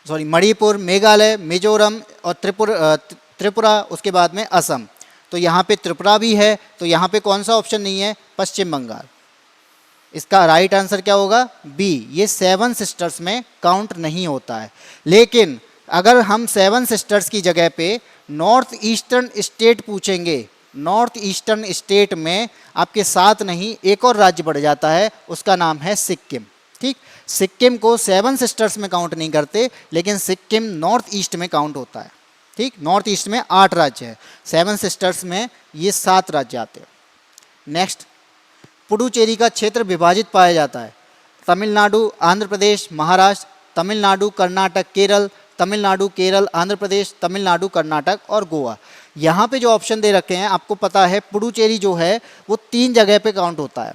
सॉरी मणिपुर, मेघालय, मिजोरम और त्रिपुरा, उसके बाद में असम। तो यहाँ पे त्रिपुरा भी है। तो यहाँ पे कौन सा ऑप्शन नहीं है, पश्चिम बंगाल। इसका राइट आंसर क्या होगा, बी। ये 7 सिस्टर्स में काउंट नहीं होता है। लेकिन अगर हम 7 सिस्टर्स की जगह पे नॉर्थ ईस्टर्न स्टेट पूछेंगे, नॉर्थ ईस्टर्न स्टेट में आपके 7 नहीं एक और राज्य बढ़ जाता है, उसका नाम है सिक्किम, ठीक। सिक्किम को 7 सिस्टर्स में काउंट नहीं करते, लेकिन सिक्किम नॉर्थ ईस्ट में काउंट होता है, ठीक। नॉर्थ ईस्ट में 8 राज्य है, 7 सिस्टर्स में ये 7 राज्य आते हैं। नेक्स्ट, पुडुचेरी का क्षेत्र विभाजित पाया जाता है। तमिलनाडु, आंध्र प्रदेश, महाराष्ट्र, तमिलनाडु, कर्नाटक, केरल, तमिलनाडु, केरल, आंध्र प्रदेश, तमिलनाडु, कर्नाटक और गोवा। यहाँ पे जो ऑप्शन दे रखे हैं आपको पता है पुडुचेरी जो है वो 3 जगह पे काउंट होता है।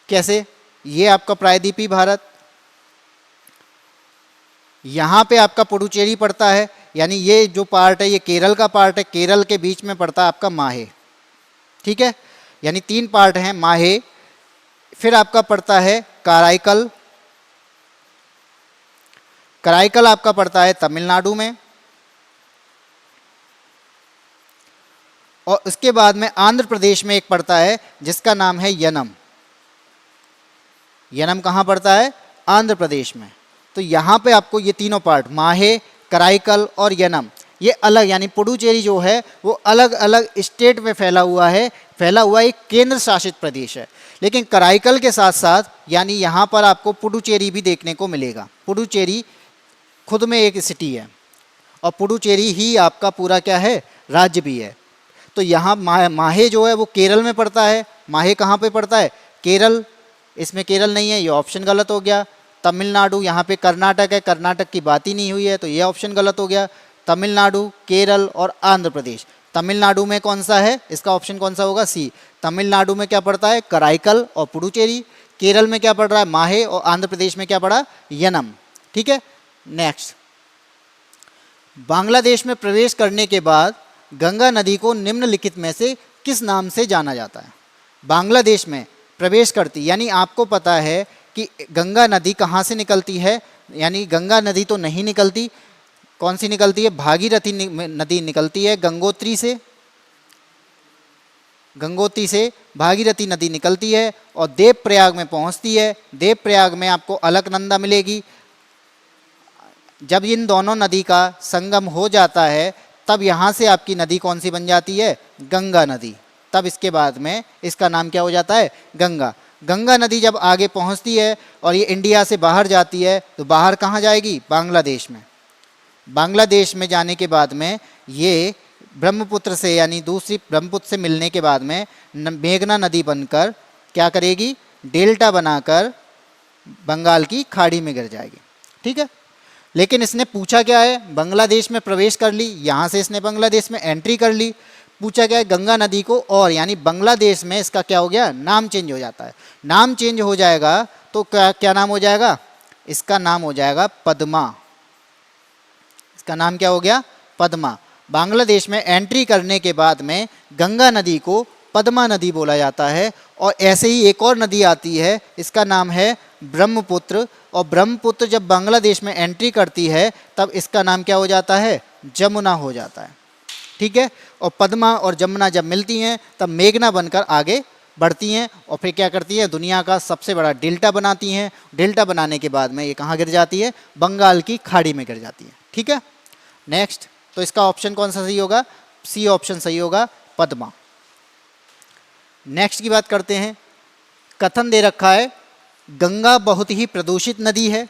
कैसे, ये आपका प्रायद्वीपीय भारत, यहाँ पे आपका पुडुचेरी पड़ता है, यानी ये जो पार्ट है ये केरल का पार्ट है, केरल के बीच में पड़ता है आपका माहे, ठीक है। यानी 3 पार्ट हैं माहे। फिर आपका पड़ता है कराईकल, कराईकल आपका पड़ता है तमिलनाडु में। और उसके बाद में आंध्र प्रदेश में एक पड़ता है जिसका नाम है यनम। यनम कहाँ पड़ता है, आंध्र प्रदेश में। तो यहाँ पे आपको ये तीनों पार्ट माहे, कराईकल और यनम ये अलग, यानी पुडुचेरी जो है वो अलग अलग स्टेट में फैला हुआ है, एक केंद्र शासित प्रदेश है। लेकिन कराईकल के साथ साथ यानी यहाँ पर आपको पुडुचेरी भी देखने को मिलेगा। पुडुचेरी खुद में एक सिटी है और पुडुचेरी ही आपका पूरा क्या है, राज्य भी है। तो यहाँ माहे जो है वो केरल में पड़ता है। माहे कहाँ पे पड़ता है, केरल। इसमें केरल नहीं है, ये ऑप्शन गलत हो गया। तमिलनाडु, यहाँ पे कर्नाटक है, कर्नाटक की बात ही नहीं हुई है, तो ये ऑप्शन गलत हो गया। तमिलनाडु, केरल और आंध्र प्रदेश। तमिलनाडु में कौन सा है, इसका ऑप्शन कौन सा होगा, सी। तमिलनाडु में क्या पड़ता है, कराईकल और पुडुचेरी। केरल में क्या पड़ रहा है, माहे। और आंध्र प्रदेश में क्या पड़ा, यनम, ठीक है। नेक्स्ट, बांग्लादेश में प्रवेश करने के बाद गंगा नदी को निम्नलिखित में से किस नाम से जाना जाता है। बांग्लादेश में प्रवेश करती, यानी आपको पता है कि गंगा नदी कहाँ से निकलती है, यानी गंगा नदी तो नहीं निकलती, कौन सी निकलती है, भागीरथी नदी निकलती है गंगोत्री से। गंगोत्री से भागीरथी नदी निकलती है और देवप्रयाग में पहुंचती है। देवप्रयाग में आपको अलकनंदा मिलेगी। जब इन दोनों नदी का संगम हो जाता है तब यहाँ से आपकी नदी कौन सी बन जाती है? गंगा नदी। तब इसके बाद में इसका नाम क्या हो जाता है? गंगा। गंगा नदी जब आगे पहुँचती है और ये इंडिया से बाहर जाती है तो बाहर कहाँ जाएगी? बांग्लादेश में। बांग्लादेश में जाने के बाद में ये ब्रह्मपुत्र से यानी दूसरी ब्रह्मपुत्र से मिलने के बाद में मेघना नदी बनकर क्या करेगी? डेल्टा बनाकर बंगाल की खाड़ी में गिर जाएगी। ठीक है, लेकिन इसने पूछा क्या है? बांग्लादेश में प्रवेश कर ली, यहाँ से इसने बांग्लादेश में एंट्री कर ली। पूछा क्या है? गंगा नदी को और यानी बांग्लादेश में इसका क्या हो गया? नाम चेंज हो जाता है। नाम चेंज हो जाएगा तो क्या नाम हो जाएगा? इसका नाम हो जाएगा पद्मा। इसका नाम क्या हो गया? पद्मा। बांग्लादेश में एंट्री करने के बाद में गंगा नदी को पद्मा नदी बोला जाता है। और ऐसे ही एक और नदी आती है, इसका नाम है ब्रह्मपुत्र। और ब्रह्मपुत्र जब बांग्लादेश में एंट्री करती है तब इसका नाम क्या हो जाता है? जमुना हो जाता है। ठीक है, और पद्मा और जमुना जब मिलती हैं तब मेघना बनकर आगे बढ़ती हैं और फिर क्या करती हैं? दुनिया का सबसे बड़ा डेल्टा बनाती हैं। डेल्टा बनाने के बाद में ये कहाँ गिर जाती है? बंगाल की खाड़ी में गिर जाती है। ठीक है, नेक्स्ट, तो इसका ऑप्शन कौन सा सही होगा? सी ऑप्शन सही होगा, पद्मा। नेक्स्ट की बात करते हैं। कथन दे रखा है गंगा बहुत ही प्रदूषित नदी है।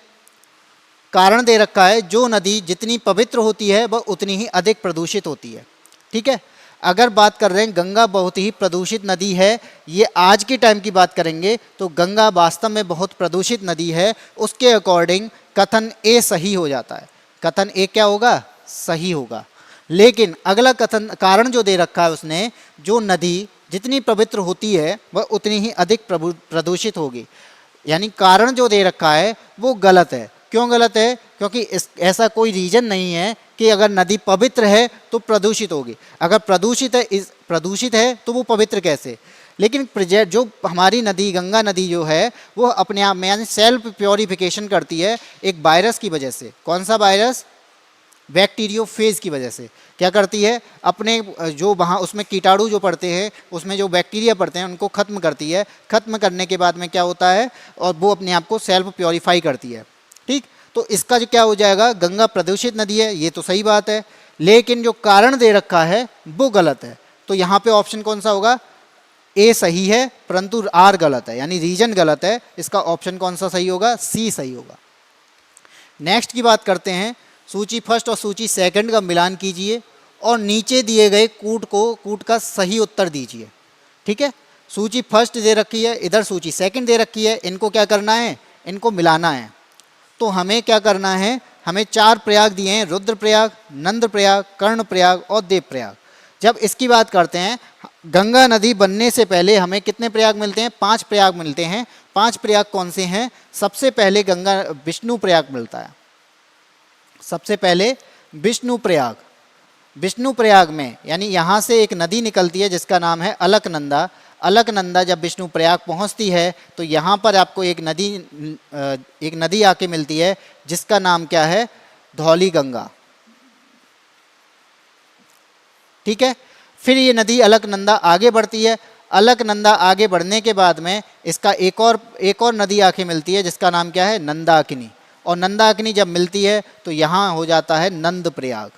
कारण दे रखा है जो नदी जितनी पवित्र होती है वह उतनी ही अधिक प्रदूषित होती है। ठीक है, अगर बात कर रहे हैं गंगा बहुत ही प्रदूषित नदी है, ये आज के टाइम की बात करेंगे तो गंगा वास्तव में बहुत प्रदूषित नदी है। उसके अकॉर्डिंग कथन ए सही हो जाता है। कथन ए क्या होगा? सही होगा। लेकिन अगला कथन कारण जो दे रखा है उसने, जो नदी जितनी पवित्र होती है वह उतनी ही अधिक प्रदूषित होगी, यानी कारण जो दे रखा है वो गलत है। क्यों गलत है? क्योंकि ऐसा कोई रीजन नहीं है कि अगर नदी पवित्र है तो प्रदूषित होगी। अगर प्रदूषित है तो वो पवित्र कैसे? लेकिन जो हमारी नदी गंगा नदी जो है वो अपने आप में यानी सेल्फ प्योरिफिकेशन करती है एक वायरस की वजह से। कौन सा वायरस? बैक्टीरियोफेज की वजह से। क्या करती है? अपने जो वहाँ उसमें कीटाणु जो पड़ते हैं, उसमें जो बैक्टीरिया पड़ते हैं उनको ख़त्म करती है। ख़त्म करने के बाद में क्या होता है? और वो अपने आप को सेल्फ प्योरीफाई करती है। ठीक, तो इसका जो क्या हो जाएगा? गंगा प्रदूषित नदी है, ये तो सही बात है। लेकिन जो कारण दे रखा है वो गलत है। तो यहाँ पे ऑप्शन कौन सा होगा? ए सही है परंतु आर गलत है, यानी रीजन गलत है। इसका ऑप्शन कौन सा सही होगा? सी सही होगा। नेक्स्ट की बात करते हैं। सूची फर्स्ट और सूची सेकंड का मिलान कीजिए और नीचे दिए गए कूट का सही उत्तर दीजिए। ठीक है, सूची फर्स्ट दे रखी है, इधर सूची सेकंड दे रखी है। इनको क्या करना है? इनको मिलाना है। तो हमें क्या करना है? हमें 4 प्रयाग दिए हैं, रुद्रप्रयाग, नंदप्रयाग, कर्णप्रयाग और देवप्रयाग। जब इसकी बात करते हैं, गंगा नदी बनने से पहले हमें कितने प्रयाग मिलते हैं? 5 प्रयाग मिलते हैं। 5 प्रयाग कौन से हैं? सबसे पहले विष्णु प्रयाग मिलता है। सबसे पहले विष्णु प्रयाग। विष्णु प्रयाग में यानी यहाँ से एक नदी निकलती है जिसका नाम है अलकनंदा। अलकनंदा जब विष्णु प्रयाग पहुँचती है तो यहाँ पर आपको एक नदी आके मिलती है जिसका नाम क्या है? धौली गंगा। ठीक है, फिर ये नदी अलकनंदा आगे बढ़ती है। अलकनंदा आगे बढ़ने के बाद में इसका एक और नदी आके मिलती है जिसका नाम क्या है? नंदाकिनी। और नंदाकिनी जब मिलती है तो यहाँ हो जाता है नंद प्रयाग।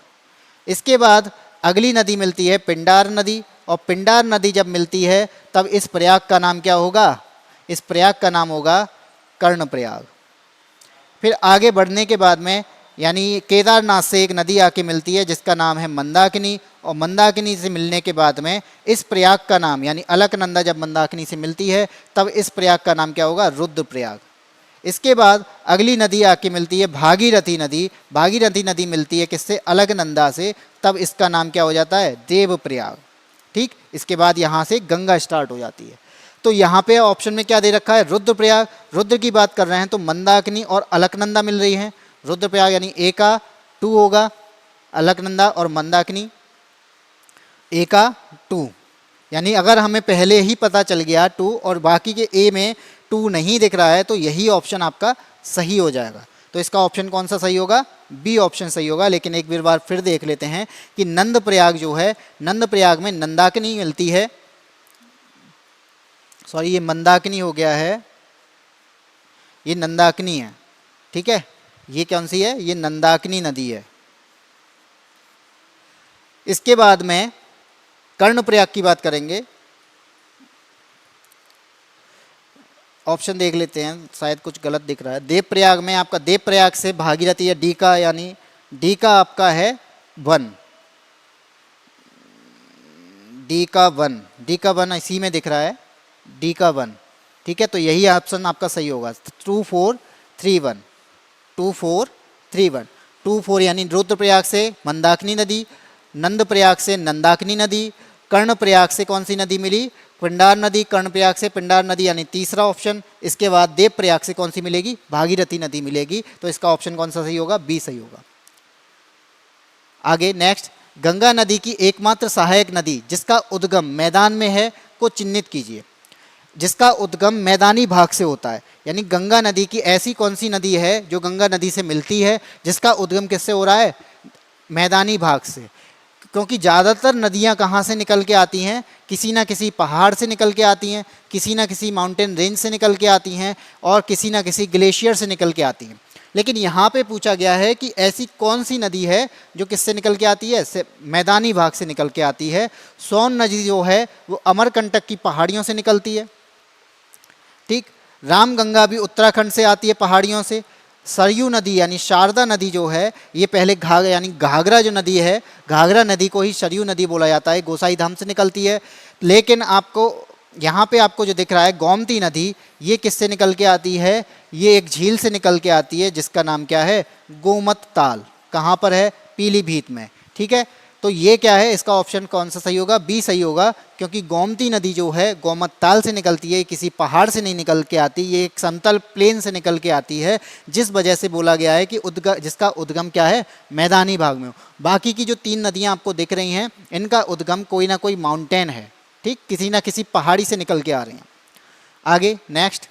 इसके बाद अगली नदी मिलती है पिंडार नदी। और पिंडार नदी जब मिलती है तब इस प्रयाग का नाम क्या होगा? इस प्रयाग का नाम होगा कर्णप्रयाग। फिर आगे बढ़ने के बाद में यानी केदारनाथ से एक नदी आके मिलती है जिसका नाम है मंदाकिनी। और मंदाकिनी से मिलने के बाद में इस प्रयाग का नाम यानी अलकनंदा जब मंदाकिनी से मिलती है तब इस प्रयाग का नाम क्या होगा? रुद्रप्रयाग। इसके बाद अगली नदी आके मिलती है भागीरथी नदी। भागीरथी नदी मिलती है किससे? अलकनंदा से। तब इसका नाम क्या हो जाता है? देवप्रयाग। ठीक, इसके बाद यहाँ से गंगा स्टार्ट हो जाती है। तो यहाँ पे ऑप्शन में क्या दे रखा है? रुद्रप्रयाग। रुद्र की बात कर रहे हैं तो मंदाकिनी और अलकनंदा मिल रही हैं। रुद्रप्रयाग यानी ए का 2 होगा, अलकनंदा और मंदाकिनी ए का 2। यानी अगर हमें पहले ही पता चल गया 2 और बाकी के ए में 2 नहीं दिख रहा है तो यही ऑप्शन आपका सही हो जाएगा। तो इसका ऑप्शन कौन सा सही होगा? बी ऑप्शन सही होगा। लेकिन एक बार फिर देख लेते हैं कि नंद प्रयाग जो है, नंद प्रयाग में नंदाकिनी मिलती है सॉरी ये मंदाकिनी हो गया है, ये नंदाकिनी है, ठीक है। ये कौन सी है? ये नंदाकिनी नदी है। इसके बाद में कर्णप्रयाग की बात करेंगे। ऑप्शन देख लेते हैं, शायद कुछ गलत दिख रहा है। देवप्रयाग में आपका देवप्रयाग से भागीरथी या डी का, यानी डी का आपका है 1, डी का 1, डी का 1 इसी में दिख रहा है, डी का 1, ठीक है। तो यही ऑप्शन आपका सही होगा, 2 4 3 1, 2 4 3 1, 2 4 यानी रुद्रप्रयाग से मंदाकिनी नदी, नंदप्रयाग से नंदाकिनी नदी, कर्णप्रयाग से कौन सी नदी मिली? पिंडार नदी, कर्णप्रयाग से पिंडार नदी यानी तीसरा ऑप्शन। इसके बाद देवप्रयाग से कौन सी मिलेगी? भागीरथी नदी मिलेगी। तो इसका ऑप्शन कौन सा सही होगा? बी सही होगा। आगे नेक्स्ट, गंगा नदी की एकमात्र सहायक नदी जिसका उद्गम मैदान में है को चिन्हित कीजिए। जिसका उद्गम मैदानी भाग से होता है, यानी गंगा नदी की ऐसी कौन सी नदी है जो गंगा नदी से मिलती है, जिसका उद्गम किससे हो रहा है? मैदानी भाग से। क्योंकि ज़्यादातर नदियाँ कहाँ से निकल के आती हैं? किसी ना किसी पहाड़ से निकल के आती हैं, किसी ना किसी माउंटेन रेंज से निकल के आती हैं, और किसी ना किसी ग्लेशियर से निकल के आती हैं। लेकिन यहाँ पे पूछा गया है कि ऐसी कौन सी नदी है जो किससे निकल के आती है? मैदानी भाग से निकल के आती है। सोन नदी जो है वो अमरकंटक की पहाड़ियों से निकलती है, ठीक। रामगंगा भी उत्तराखंड से आती है पहाड़ियों से। सरयू नदी यानी शारदा नदी जो है ये पहले यानी घाघरा जो नदी है, घाघरा नदी को ही सरयू नदी बोला जाता है, गोसाई धाम से निकलती है। लेकिन आपको यहाँ पे आपको जो दिख रहा है गोमती नदी, ये किससे निकल के आती है? ये एक झील से निकल के आती है जिसका नाम क्या है? गोमत ताल। कहाँ पर है? पीलीभीत में, ठीक है। तो ये क्या है? इसका ऑप्शन कौन सा सही होगा? बी सही होगा, क्योंकि गोमती नदी जो है गोमत ताल से निकलती है, किसी पहाड़ से नहीं निकल के आती, ये एक समतल प्लेन से निकल के आती है, जिस वजह से बोला गया है कि जिसका उद्गम क्या है? मैदानी भाग में हो। बाकी की जो 3 नदियाँ आपको दिख रही हैं इनका उद्गम कोई ना कोई माउंटेन है, ठीक, किसी ना किसी पहाड़ी से निकल के आ रही हैं। आगे नेक्स्ट,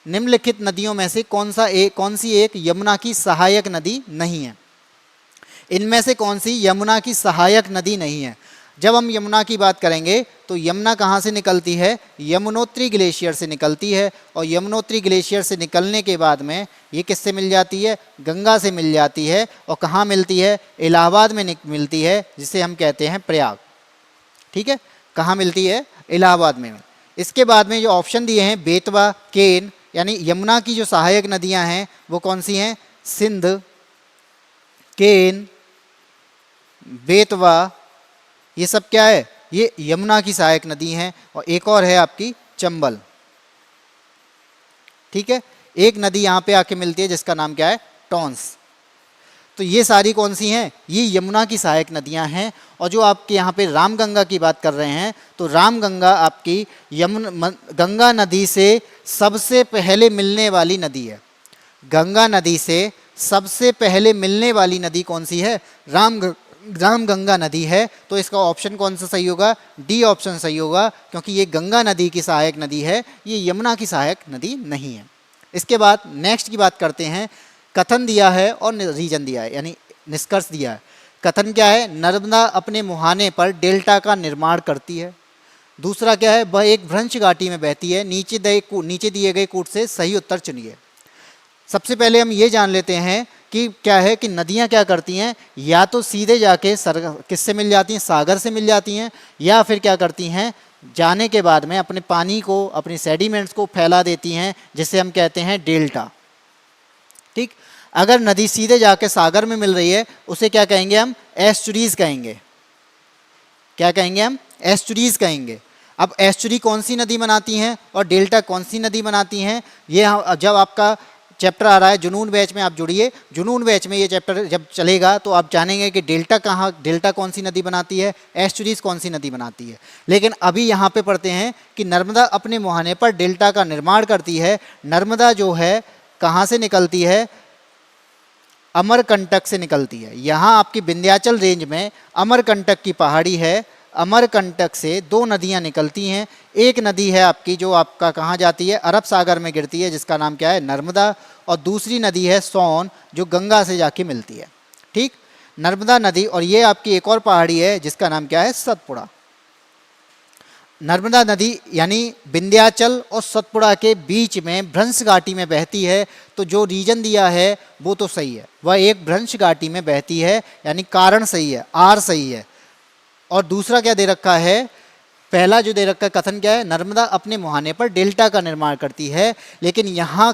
निम्नलिखित नदियों में से कौन सी एक यमुना की सहायक नदी नहीं है? इनमें से कौन सी यमुना की सहायक नदी नहीं है? जब हम यमुना की बात करेंगे तो यमुना कहाँ से निकलती है? यमुनोत्री ग्लेशियर से निकलती है, और यमुनोत्री ग्लेशियर से निकलने के बाद में ये किससे मिल जाती है? गंगा से मिल जाती है। और कहाँ मिलती है? इलाहाबाद में मिलती है, जिसे हम कहते हैं प्रयाग, ठीक है। कहाँ मिलती है? इलाहाबाद में। इसके बाद में जो ऑप्शन दिए हैं बेतवा, केन, यानी यमुना की जो सहायक नदियाँ हैं वो कौन सी हैं? सिंध, केन, बेतवा, ये सब क्या है? ये यमुना की सहायक नदी हैं। और एक और है आपकी चंबल, ठीक है। एक नदी यहाँ पे आके मिलती है जिसका नाम क्या है? टॉन्स। तो ये सारी कौन सी हैं? ये यमुना की सहायक नदियाँ हैं। और जो आपके यहाँ पे रामगंगा की बात कर रहे हैं तो रामगंगा आपकी गंगा नदी से सबसे पहले मिलने वाली नदी है। गंगा नदी से सबसे पहले मिलने वाली नदी कौन सी है? रामगंगा नदी है। तो इसका ऑप्शन कौन सा सही होगा? डी ऑप्शन सही होगा, क्योंकि ये गंगा नदी की सहायक नदी है, ये यमुना की सहायक नदी नहीं है। इसके बाद नेक्स्ट की बात करते हैं। कथन दिया है और रीजन दिया है, यानी निष्कर्ष दिया है। कथन क्या है? नर्मदा अपने मुहाने पर डेल्टा का निर्माण करती है। दूसरा क्या है? वह एक भ्रंश घाटी में बहती है। नीचे दिए गए कूट से सही उत्तर चुनिए। सबसे पहले हम ये जान लेते हैं कि क्या है कि नदियाँ क्या करती हैं, या तो सीधे जाके किससे मिल जाती हैं? सागर से मिल जाती हैं, या फिर क्या करती हैं? जाने के बाद में अपने पानी को, अपने सेडिमेंट्स को फैला देती हैं, जिसे हम कहते हैं डेल्टा, ठीक। अगर नदी सीधे जाके सागर में मिल रही है उसे क्या कहेंगे हम? एस्चुरीज कहेंगे। क्या कहेंगे हम? एस्चुरीज कहेंगे। अब एस्चुरी कौन सी नदी बनाती हैं और डेल्टा कौन सी नदी बनाती हैं? ये जब आपका चैप्टर आ रहा है जुनून बैच में, आप जुड़िए। जुनून बैच में ये चैप्टर जब चलेगा तो आप जानेंगे कि डेल्टा कौन सी नदी बनाती है, एस्चुरीज कौन सी नदी बनाती है। लेकिन अभी यहाँ पे पढ़ते हैं कि नर्मदा अपने मुहाने पर डेल्टा का निर्माण करती है। नर्मदा जो है कहाँ से निकलती है? अमरकंटक से निकलती है। यहाँ आपकी विंध्याचल रेंज में अमरकंटक की पहाड़ी है। अमरकंटक से 2 नदियाँ निकलती हैं। एक नदी है आपकी जो आपका कहाँ जाती है? अरब सागर में गिरती है, जिसका नाम क्या है? नर्मदा। और दूसरी नदी है सोन, जो गंगा से जाके मिलती है, ठीक। नर्मदा नदी, और ये आपकी एक और पहाड़ी है जिसका नाम क्या है? सतपुड़ा। नर्मदा नदी यानी विंध्याचल और सतपुड़ा के बीच में भ्रंश घाटी में बहती है, तो जो रीजन दिया है वो तो सही है, वह एक भ्रंश घाटी में बहती है, यानी कारण सही है, आर सही है। और दूसरा क्या दे रखा है, पहला जो दे रखा है कथन क्या है, नर्मदा अपने मुहाने पर डेल्टा का निर्माण करती है, लेकिन यहाँ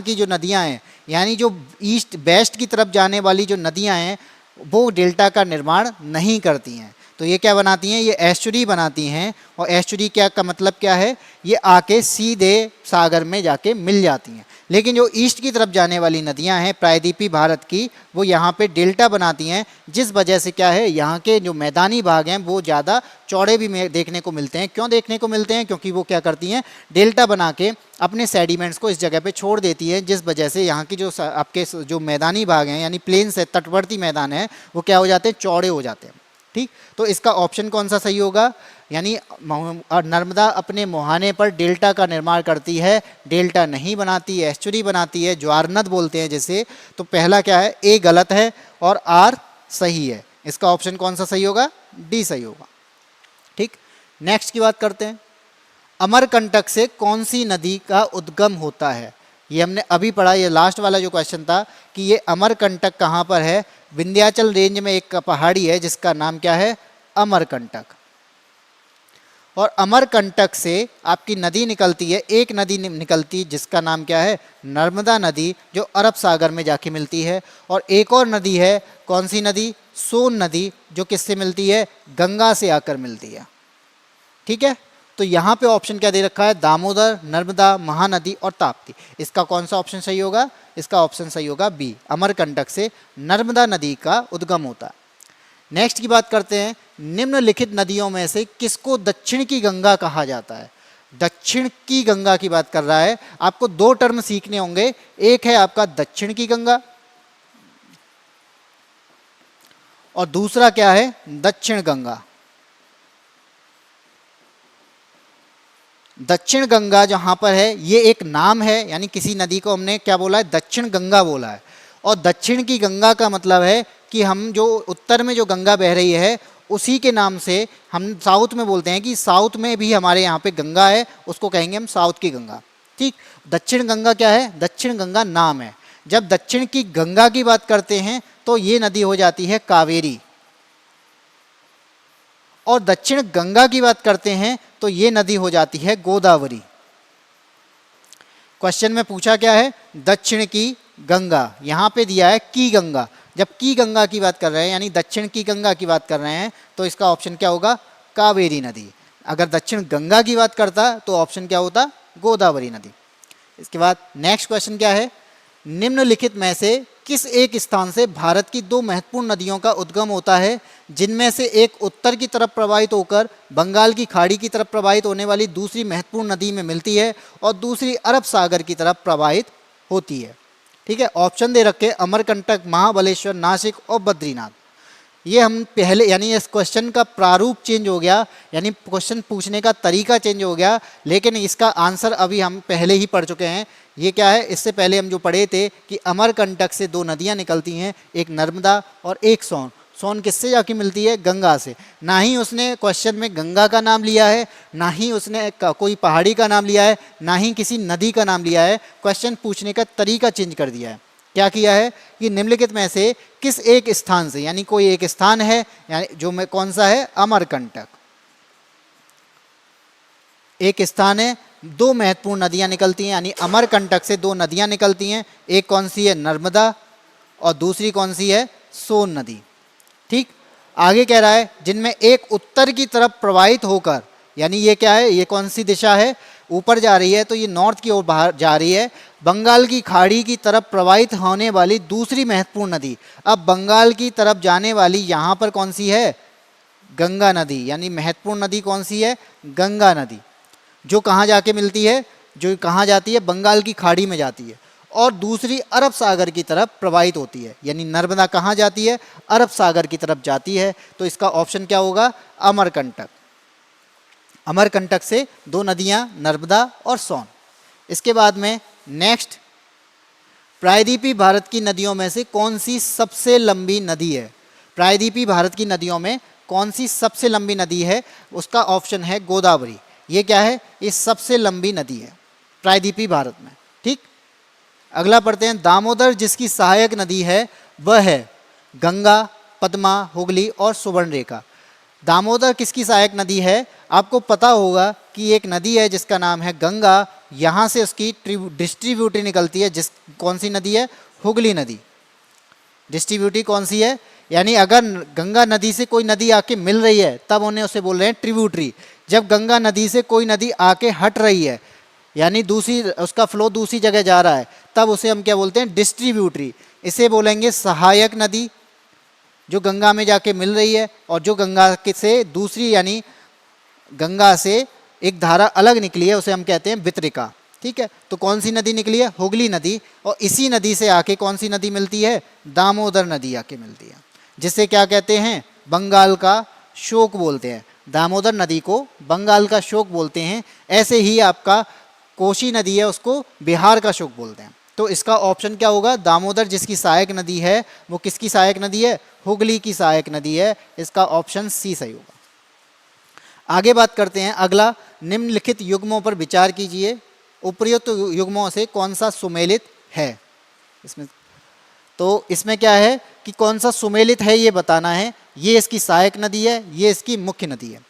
की जो नदियाँ हैं, यानी जो ईस्ट वेस्ट की तरफ जाने वाली जो नदियाँ हैं वो डेल्टा का निर्माण नहीं करती हैं। तो ये क्या बनाती हैं, ये एस्चुरी बनाती हैं, और एस्चुरी क्या का मतलब क्या है, ये आके सीधे सागर में जाके मिल जाती हैं। लेकिन जो ईस्ट की तरफ जाने वाली नदियां हैं प्रायद्वीपीय भारत की, वो यहाँ पे डेल्टा बनाती हैं, जिस वजह से क्या है, यहाँ के जो मैदानी भाग हैं वो ज़्यादा चौड़े भी देखने को मिलते हैं। क्यों देखने को मिलते हैं, क्योंकि वो क्या करती हैं, डेल्टा बना के अपने सेडिमेंट्स को इस जगह पे छोड़ देती है, जिस वजह से यहाँ की जो आपके जो मैदानी भाग हैं यानी प्लेन्स है, तटवर्ती मैदान है, वो क्या हो जाते हैं, चौड़े हो जाते हैं। ठीक, तो इसका ऑप्शन कौन सा सही होगा, यानी नर्मदा अपने मुहाने पर डेल्टा का निर्माण करती है, डेल्टा नहीं बनाती है, एस्चुरी बनाती है, ज्वारनद बोलते हैं जैसे। तो पहला क्या है, ए गलत है और आर सही है। इसका ऑप्शन कौन सा सही होगा, डी सही होगा। ठीक, नेक्स्ट की बात करते हैं। अमरकंटक से कौन सी नदी का उद्गम होता है, ये हमने अभी पढ़ा, ये लास्ट वाला जो क्वेश्चन था कि ये अमरकंटक कहाँ पर है। विंध्याचल रेंज में एक पहाड़ी है जिसका नाम क्या है, अमरकंटक। और अमरकंटक से आपकी नदी निकलती है, एक नदी निकलती है जिसका नाम क्या है, नर्मदा नदी, जो अरब सागर में जाके मिलती है। और एक और नदी है, कौन सी नदी, सोन नदी, जो किससे मिलती है, गंगा से आकर मिलती है। ठीक है, तो यहाँ पे ऑप्शन क्या दे रखा है, दामोदर, नर्मदा, महानदी और ताप्ती। इसका कौन सा ऑप्शन सही होगा, इसका ऑप्शन सही होगा बी, अमरकंटक से नर्मदा नदी का उद्गम होता है। नेक्स्ट की बात करते हैं, निम्नलिखित नदियों में से किसको दक्षिण की गंगा कहा जाता है। दक्षिण की गंगा की बात कर रहा है, आपको दो टर्म सीखने होंगे, एक है आपका दक्षिण की गंगा और दूसरा क्या है, दक्षिण गंगा। दक्षिण गंगा जहाँ पर है, ये एक नाम है, यानी किसी नदी को हमने क्या बोला है, दक्षिण गंगा बोला है। और दक्षिण की गंगा का मतलब है कि हम जो उत्तर में जो गंगा बह रही है उसी के नाम से हम साउथ में बोलते हैं कि साउथ में भी हमारे यहाँ पे गंगा है, उसको कहेंगे हम साउथ की गंगा। ठीक, दक्षिण गंगा क्या है, दक्षिण गंगा नाम है। जब दक्षिण की गंगा की बात करते हैं तो ये नदी हो जाती है कावेरी, और दक्षिण गंगा की बात करते हैं तो ये नदी हो जाती है गोदावरी। क्वेश्चन में पूछा क्या है, दक्षिण की गंगा, यहाँ पे दिया है की गंगा। जब की गंगा की बात कर रहे हैं यानी दक्षिण की गंगा की बात कर रहे हैं, तो इसका ऑप्शन क्या होगा, कावेरी नदी। अगर दक्षिण गंगा की बात करता तो ऑप्शन क्या होता, गोदावरी नदी। इसके बाद नेक्स्ट क्वेश्चन क्या है, निम्नलिखित में से किस एक स्थान से भारत की दो महत्वपूर्ण नदियों का उद्गम होता है, जिनमें से एक उत्तर की तरफ प्रवाहित होकर बंगाल की खाड़ी की तरफ प्रवाहित होने वाली दूसरी महत्वपूर्ण नदी में मिलती है और दूसरी अरब सागर की तरफ प्रवाहित होती है। ठीक है, ऑप्शन दे रखे अमरकंटक, महाबलेश्वर, नासिक और बद्रीनाथ। ये हम पहले, यानी इस क्वेश्चन का प्रारूप चेंज हो गया, यानी क्वेश्चन पूछने का तरीका चेंज हो गया, लेकिन इसका आंसर अभी हम पहले ही पढ़ चुके हैं। ये क्या है, इससे पहले हम जो पढ़े थे कि अमरकंटक से दो नदियां निकलती हैं, एक नर्मदा और एक सोन। सोन किससे जाके मिलती है, गंगा से। ना ही उसने क्वेश्चन में गंगा का नाम लिया है, ना ही उसने कोई पहाड़ी का नाम लिया है, ना ही किसी नदी का नाम लिया है। क्वेश्चन पूछने का तरीका चेंज कर दिया है। क्या किया है कि निम्नलिखित में से किस एक स्थान से, यानी कोई एक स्थान है, यानी जो में कौन सा है, अमरकंटक एक स्थान है, दो महत्वपूर्ण नदियां निकलती हैं, यानी अमरकंटक से दो नदियां निकलती हैं। एक कौन सी है, नर्मदा, और दूसरी कौन सी है, सोन नदी। ठीक, आगे कह रहा है जिनमें एक उत्तर की तरफ प्रवाहित होकर, यानी ये क्या है, ये कौन सी दिशा है, ऊपर जा रही है, तो ये नॉर्थ की ओर बाहर जा रही है, बंगाल की खाड़ी की तरफ प्रवाहित होने वाली दूसरी महत्वपूर्ण नदी। अब बंगाल की तरफ जाने वाली यहाँ पर कौन सी है, गंगा नदी, यानी महत्वपूर्ण नदी कौन सी है, गंगा नदी, जो कहाँ जाके मिलती है, जो कहाँ जाती है, बंगाल की खाड़ी में जाती है, और दूसरी अरब सागर की तरफ प्रवाहित होती है। यानी नर्मदा कहाँ जाती है, अरब सागर की तरफ जाती है। तो इसका ऑप्शन क्या होगा, अमरकंटक। अमरकंटक से दो नदियां, नर्मदा और सोन। इसके बाद में नेक्स्ट, प्रायद्वीपीय भारत की नदियों में से कौन सी सबसे लंबी नदी है। प्रायद्वीपीय भारत की नदियों में कौन सी सबसे लंबी नदी है, उसका ऑप्शन है गोदावरी। ये क्या है, ये सबसे लंबी नदी है प्रायद्वीपीय भारत में। ठीक, अगला पढ़ते हैं। दामोदर जिसकी सहायक नदी है वह है गंगा, पद्मा, हुगली और सुवर्णरेखा। दामोदर किसकी सहायक नदी है? आपको पता होगा कि एक नदी है जिसका नाम है गंगा, यहाँ से उसकी डिस्ट्रीब्यूटरी निकलती है। जिस कौन सी नदी है? हुगली नदी। डिस्ट्रीब्यूटरी कौन सी है? यानी अगर गंगा नदी से कोई नदी आके मिल रही है तब उन्हें उसे बोल रहे हैं ट्रिब्यूटरी। जब गंगा नदी से कोई नदी आके हट रही है यानी दूसरी उसका फ्लो दूसरी जगह जा रहा है तब उसे हम क्या बोलते हैं? डिस्ट्रीब्यूटरी। इसे बोलेंगे सहायक नदी जो गंगा में जाके मिल रही है, और जो गंगा के से दूसरी यानी गंगा से एक धारा अलग निकली है उसे हम कहते हैं वितरिका। ठीक है, तो कौन सी नदी निकली है? हुगली नदी। और इसी नदी से आके कौन सी नदी मिलती है? दामोदर नदी आके मिलती है, जिसे क्या कहते हैं? बंगाल का शोक बोलते हैं। दामोदर नदी को बंगाल का शोक बोलते हैं। ऐसे ही आपका कोसी नदी है उसको बिहार का शोक बोलते हैं। तो इसका ऑप्शन क्या होगा? दामोदर जिसकी सहायक नदी है वो किसकी सहायक नदी है? हुगली की सहायक नदी है। इसका ऑप्शन सी सही होगा। आगे बात करते हैं। अगला, निम्नलिखित युग्मों पर विचार कीजिए। उपर्युक्त युग्मों से कौन सा सुमेलित है? इसमें क्या है कि कौन सा सुमेलित है ये बताना है। ये इसकी सहायक नदी है, ये इसकी मुख्य नदी है।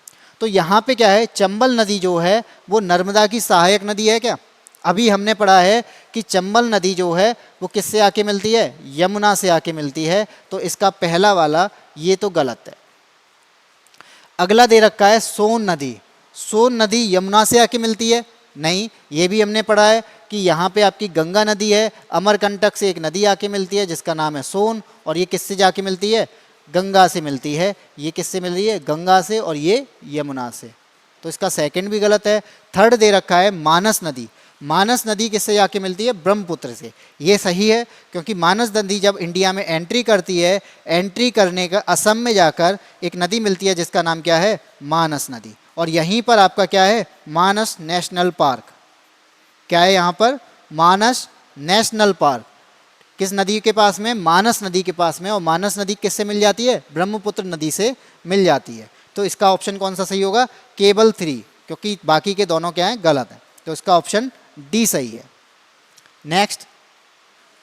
तो यहाँ पे क्या है? चंबल नदी जो है वो नर्मदा की सहायक नदी है क्या? अभी हमने पढ़ा है कि चंबल नदी जो है वो किससे आके मिलती है? यमुना से आके मिलती है। तो इसका पहला वाला ये तो गलत है। अगला दे रखा है सोन नदी। सोन नदी यमुना से आके मिलती है? नहीं, ये भी हमने पढ़ा है कि यहाँ पे आपकी गंगा नदी है, अमरकंटक से एक नदी आके मिलती है जिसका नाम है सोन, और ये किससे जाके मिलती है? गंगा से मिलती है। ये किससे मिल रही है? गंगा से, और ये यमुना से। तो इसका सेकंड भी गलत है। थर्ड दे रखा है मानस नदी। मानस नदी किससे जाके मिलती है? ब्रह्मपुत्र से। ये सही है क्योंकि मानस नदी जब इंडिया में एंट्री करती है, एंट्री करने का असम में जाकर एक नदी मिलती है जिसका नाम क्या है? मानस नदी। और यहीं पर आपका क्या है? मानस नेशनल पार्क। क्या है यहाँ पर? मानस नेशनल पार्क। किस नदी के पास में? मानस नदी के पास में। और मानस नदी किससे मिल जाती है? ब्रह्मपुत्र नदी से मिल जाती है। तो इसका ऑप्शन कौन सा सही होगा? केवल 3, क्योंकि बाकी के दोनों क्या हैं? गलत है। तो इसका ऑप्शन डी सही है। नेक्स्ट,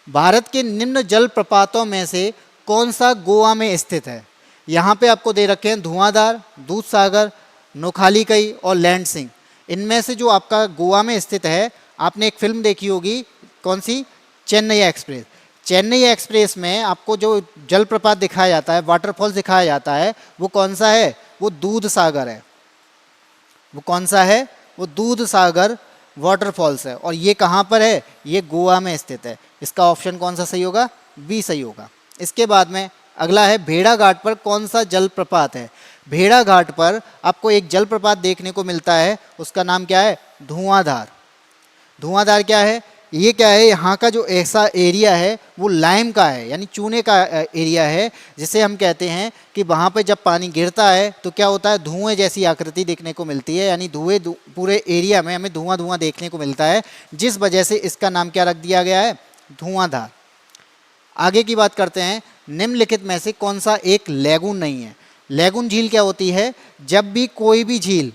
भारत के निम्न जलप्रपातों में से कौन सा गोवा में स्थित है? यहाँ पे आपको दे रखे हैं धुआंधार, दूधसागर, नोखालीकई और लैंडसिंग। इनमें से जो आपका गोवा में स्थित है, आपने एक फिल्म देखी होगी, कौन सी? चेन्नई एक्सप्रेस। चेन्नई एक्सप्रेस में आपको जो जलप्रपात दिखाया जाता है, वाटरफॉल दिखाया जाता है, वो कौन सा है? वो दूधसागर है। वो कौन सा है? वो दूधसागर वाटरफॉल्स है। और ये कहाँ पर है? ये गोवा में स्थित है। इसका ऑप्शन कौन सा सही होगा? बी सही होगा। इसके बाद में अगला है भेड़ा घाट पर कौन सा जलप्रपात है? भेड़ा घाट पर आपको एक जलप्रपात देखने को मिलता है, उसका नाम क्या है? धुआंधार। धुआंधार क्या है? ये क्या है? यहाँ का जो ऐसा एरिया है वो लाइम का है, यानी चूने का एरिया है, जिसे हम कहते हैं कि वहाँ पे जब पानी गिरता है तो क्या होता है? धुएं जैसी आकृति देखने को मिलती है, यानी पूरे एरिया में हमें धुआं धुआं देखने को मिलता है, जिस वजह से इसका नाम क्या रख दिया गया है? धुआंधार। आगे की बात करते हैं। निम्नलिखित में से कौन सा एक लैगून नहीं है? लैगून झील क्या होती है? जब भी कोई भी झील,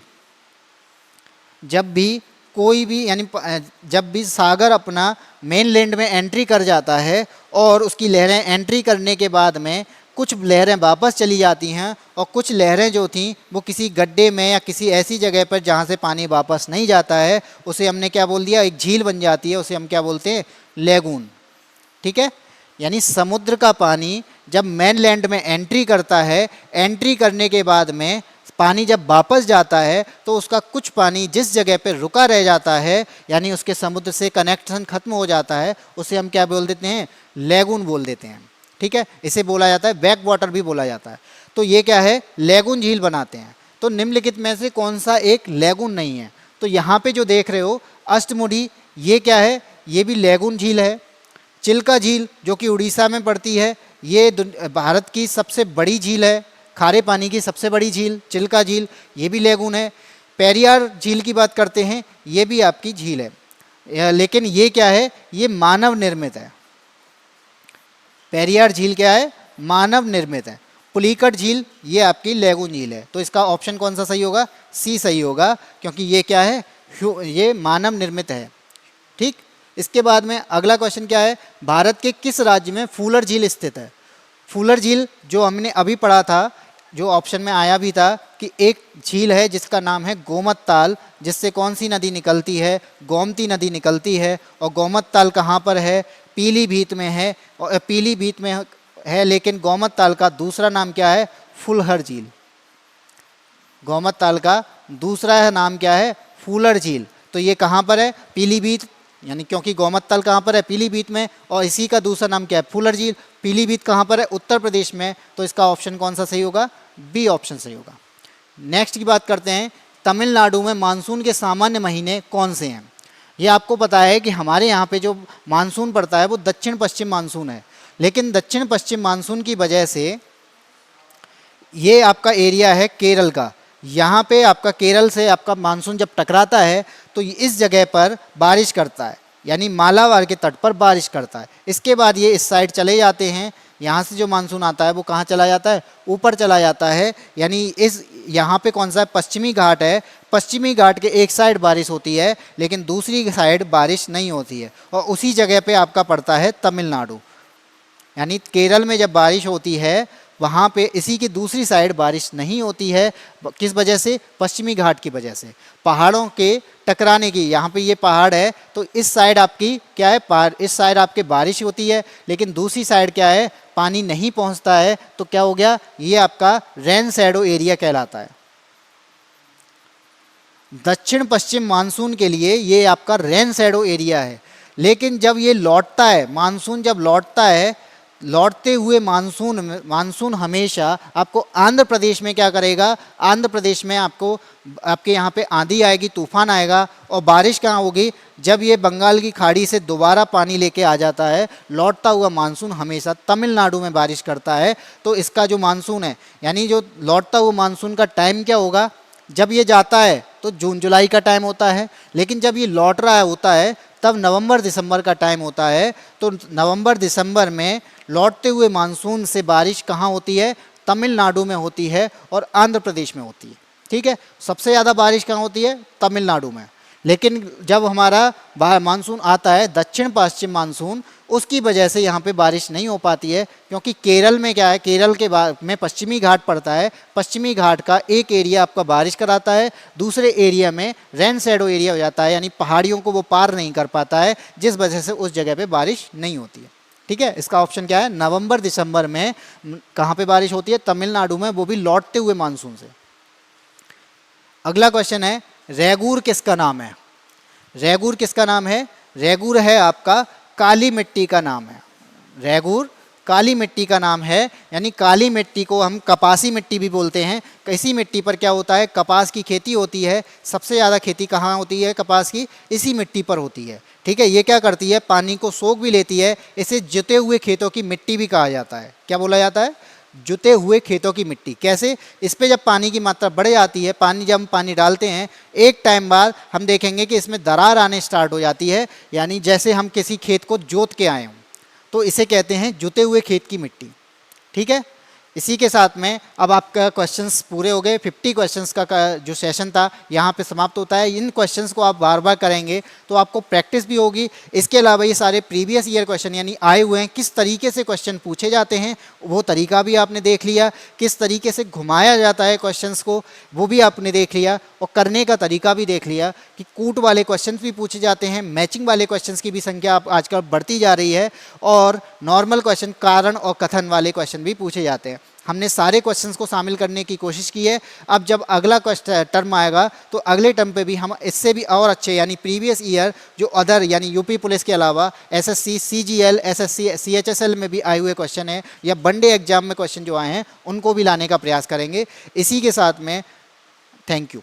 यानी जब भी सागर अपना मेनलैंड में एंट्री कर जाता है और उसकी लहरें एंट्री करने के बाद में कुछ लहरें वापस चली जाती हैं, और कुछ लहरें जो थीं वो किसी गड्ढे में या किसी ऐसी जगह पर जहाँ से पानी वापस नहीं जाता है, उसे हमने क्या बोल दिया? एक झील बन जाती है, उसे हम क्या बोलते हैं? लैगून। ठीक है, यानी समुद्र का पानी जब मेनलैंड में एंट्री करता है, एंट्री करने के बाद में पानी जब वापस जाता है तो उसका कुछ पानी जिस जगह पे रुका रह जाता है, यानी उसके समुद्र से कनेक्शन खत्म हो जाता है, उसे हम क्या बोल देते हैं? लैगून बोल देते हैं। ठीक है, इसे बोला जाता है बैक वाटर भी बोला जाता है। तो ये क्या है? लैगून झील बनाते हैं। तो निम्नलिखित में से कौन सा एक लैगून नहीं है? तो यहाँ पे जो देख रहे हो अष्टमुडी, ये क्या है? ये भी लैगून झील है। चिल्का झील जो कि उड़ीसा में पड़ती है, ये भारत की सबसे बड़ी झील है, खारे पानी की सबसे बड़ी झील चिल्का झील, ये भी लैगून है। पेरियार झील की बात करते हैं, ये भी आपकी झील है, लेकिन ये क्या है? ये मानव निर्मित है। पेरियार झील क्या है? मानव निर्मित है। पुलिकट झील ये आपकी लैगून झील है। तो इसका ऑप्शन कौन सा सही होगा? सी सही होगा, क्योंकि ये क्या है, ये मानव निर्मित है। ठीक, इसके बाद में अगला क्वेश्चन क्या है, भारत के किस राज्य में फूलर झील स्थित है? फूलर झील जो हमने अभी पढ़ा था, जो ऑप्शन में आया भी था कि एक झील है जिसका नाम है गोमत ताल, जिससे कौन सी नदी निकलती है? गोमती नदी निकलती है। और गोमत ताल कहाँ पर है? पीलीभीत में है। और पीलीभीत में है, लेकिन गोमत ताल का दूसरा नाम क्या है? फुलहर झील। गोमत ताल का दूसरा नाम क्या है? फूलर झील। तो ये कहाँ पर है? पीलीभीत, यानी क्योंकि गोमत ताल कहाँ पर है? पीलीभीत में, और इसी का दूसरा नाम क्या है? फूलर झील। पीलीभीत कहाँ पर है? उत्तर प्रदेश में। तो इसका ऑप्शन कौन सा सही होगा? बी ऑप्शन सही होगा। नेक्स्ट की बात करते हैं, तमिलनाडु में मानसून के सामान्य महीने कौन से हैं? ये आपको पता है कि हमारे यहाँ पे जो मानसून पड़ता है वो दक्षिण पश्चिम मानसून है, लेकिन दक्षिण पश्चिम मानसून की वजह से ये आपका एरिया है केरल का, यहाँ पे आपका केरल से आपका मानसून जब टकराता है तो इस जगह पर बारिश करता है, यानी मालाबार के तट पर बारिश करता है। इसके बाद ये इस साइड चले जाते हैं, यहाँ से जो मानसून आता है वो कहाँ चला जाता है? ऊपर चला जाता है, यानी इस यहाँ पे कौन सा है? पश्चिमी घाट है। पश्चिमी घाट के एक साइड बारिश होती है, लेकिन दूसरी साइड बारिश नहीं होती है, और उसी जगह पे आपका पड़ता है तमिलनाडु। यानी केरल में जब बारिश होती है वहाँ पे इसी की दूसरी साइड बारिश नहीं होती है। किस वजह से? पश्चिमी घाट की वजह से, पहाड़ों के टकराने की। यहाँ पे ये पहाड़ है तो इस साइड आपकी क्या है? पहाड़, इस साइड आपके बारिश होती है, लेकिन दूसरी साइड क्या है? पानी नहीं पहुँचता है। तो क्या हो गया? ये आपका रेन शैडो एरिया कहलाता है। दक्षिण पश्चिम मानसून के लिए ये आपका रेन शैडो एरिया है, लेकिन जब ये लौटता है, मानसून जब लौटता है, लौटते हुए मानसून हमेशा आपको आंध्र प्रदेश में क्या करेगा? आंध्र प्रदेश में आपको आपके यहाँ पे आंधी आएगी, तूफान आएगा, और बारिश कहाँ होगी? जब ये बंगाल की खाड़ी से दोबारा पानी लेके आ जाता है, लौटता हुआ मानसून हमेशा तमिलनाडु में बारिश करता है। तो इसका जो मानसून है, यानी जो लौटता हुआ मानसून का टाइम क्या होगा? जब ये जाता है तो जून जुलाई का टाइम होता है, लेकिन जब ये लौट रहा होता है तब नवंबर दिसंबर का टाइम होता है। तो नवंबर दिसंबर में लौटते हुए मानसून से बारिश कहाँ होती है? तमिलनाडु में होती है और आंध्र प्रदेश में होती है। ठीक है, सबसे ज़्यादा बारिश कहाँ होती है? तमिलनाडु में। लेकिन जब हमारा मानसून आता है दक्षिण पश्चिम मानसून, उसकी वजह से यहाँ पे बारिश नहीं हो पाती है, क्योंकि केरल में क्या है? केरल के में पश्चिमी घाट पड़ता है। पश्चिमी घाट का एक एरिया आपका बारिश कराता है, दूसरे एरिया में रेन शैडो एरिया हो जाता है, यानी पहाड़ियों को वो पार नहीं कर पाता है, जिस वजह से उस जगह पे बारिश नहीं होती है। ठीक है, इसका ऑप्शन क्या है? नवंबर दिसंबर में कहाँ पे बारिश होती है? तमिलनाडु में, वो भी लौटते हुए मानसून से। अगला क्वेश्चन है, रैगूर किसका नाम है? रैगूर किसका नाम है? रैगूर है आपका काली मिट्टी का नाम है। रैगूर काली मिट्टी का नाम है, यानी काली मिट्टी को हम कपासी मिट्टी भी बोलते हैं। कैसी मिट्टी पर क्या होता है? कपास की खेती होती है। सबसे ज़्यादा खेती कहाँ होती है कपास की? इसी मिट्टी पर होती है। ठीक है, ये क्या करती है? पानी को सोख भी लेती है। इसे जुते हुए खेतों की मिट्टी भी कहा जाता है। क्या बोला जाता है? जुते हुए खेतों की मिट्टी। कैसे? इस पे जब पानी की मात्रा बढ़ जाती है, जब हम पानी डालते हैं, एक टाइम बाद हम देखेंगे कि इसमें दरार आने स्टार्ट हो जाती है, यानी जैसे हम किसी खेत को जोत के आए हों, तो इसे कहते हैं जुते हुए खेत की मिट्टी। ठीक है, इसी के साथ में अब आपका क्वेश्चंस पूरे हो गए। 50 क्वेश्चंस का जो सेशन था यहाँ पे समाप्त होता है। इन क्वेश्चंस को आप बार बार करेंगे तो आपको प्रैक्टिस भी होगी। इसके अलावा ये सारे प्रीवियस ईयर क्वेश्चन यानी आए हुए हैं, किस तरीके से क्वेश्चन पूछे जाते हैं वो तरीका भी आपने देख लिया, किस तरीके से घुमाया जाता है क्वेश्चंस को वो भी आपने देख लिया, और करने का तरीका भी देख लिया कि कूट वाले क्वेश्चन भी पूछे जाते हैं, मैचिंग वाले क्वेश्चन की भी संख्या आजकल बढ़ती जा रही है, और नॉर्मल क्वेश्चन कारण और कथन वाले क्वेश्चन भी पूछे जाते हैं। हमने सारे क्वेश्चंस को शामिल करने की कोशिश की है। अब जब अगला टर्म आएगा तो अगले टर्म पे भी हम इससे भी और अच्छे यानी प्रीवियस ईयर जो अदर यानी यूपी पुलिस के अलावा एसएससी, सीजीएल, एसएससी, सीएचएसएल में भी आए हुए क्वेश्चन हैं या वनडे एग्जाम में क्वेश्चन जो आए हैं उनको भी लाने का प्रयास करेंगे। इसी के साथ में थैंक यू।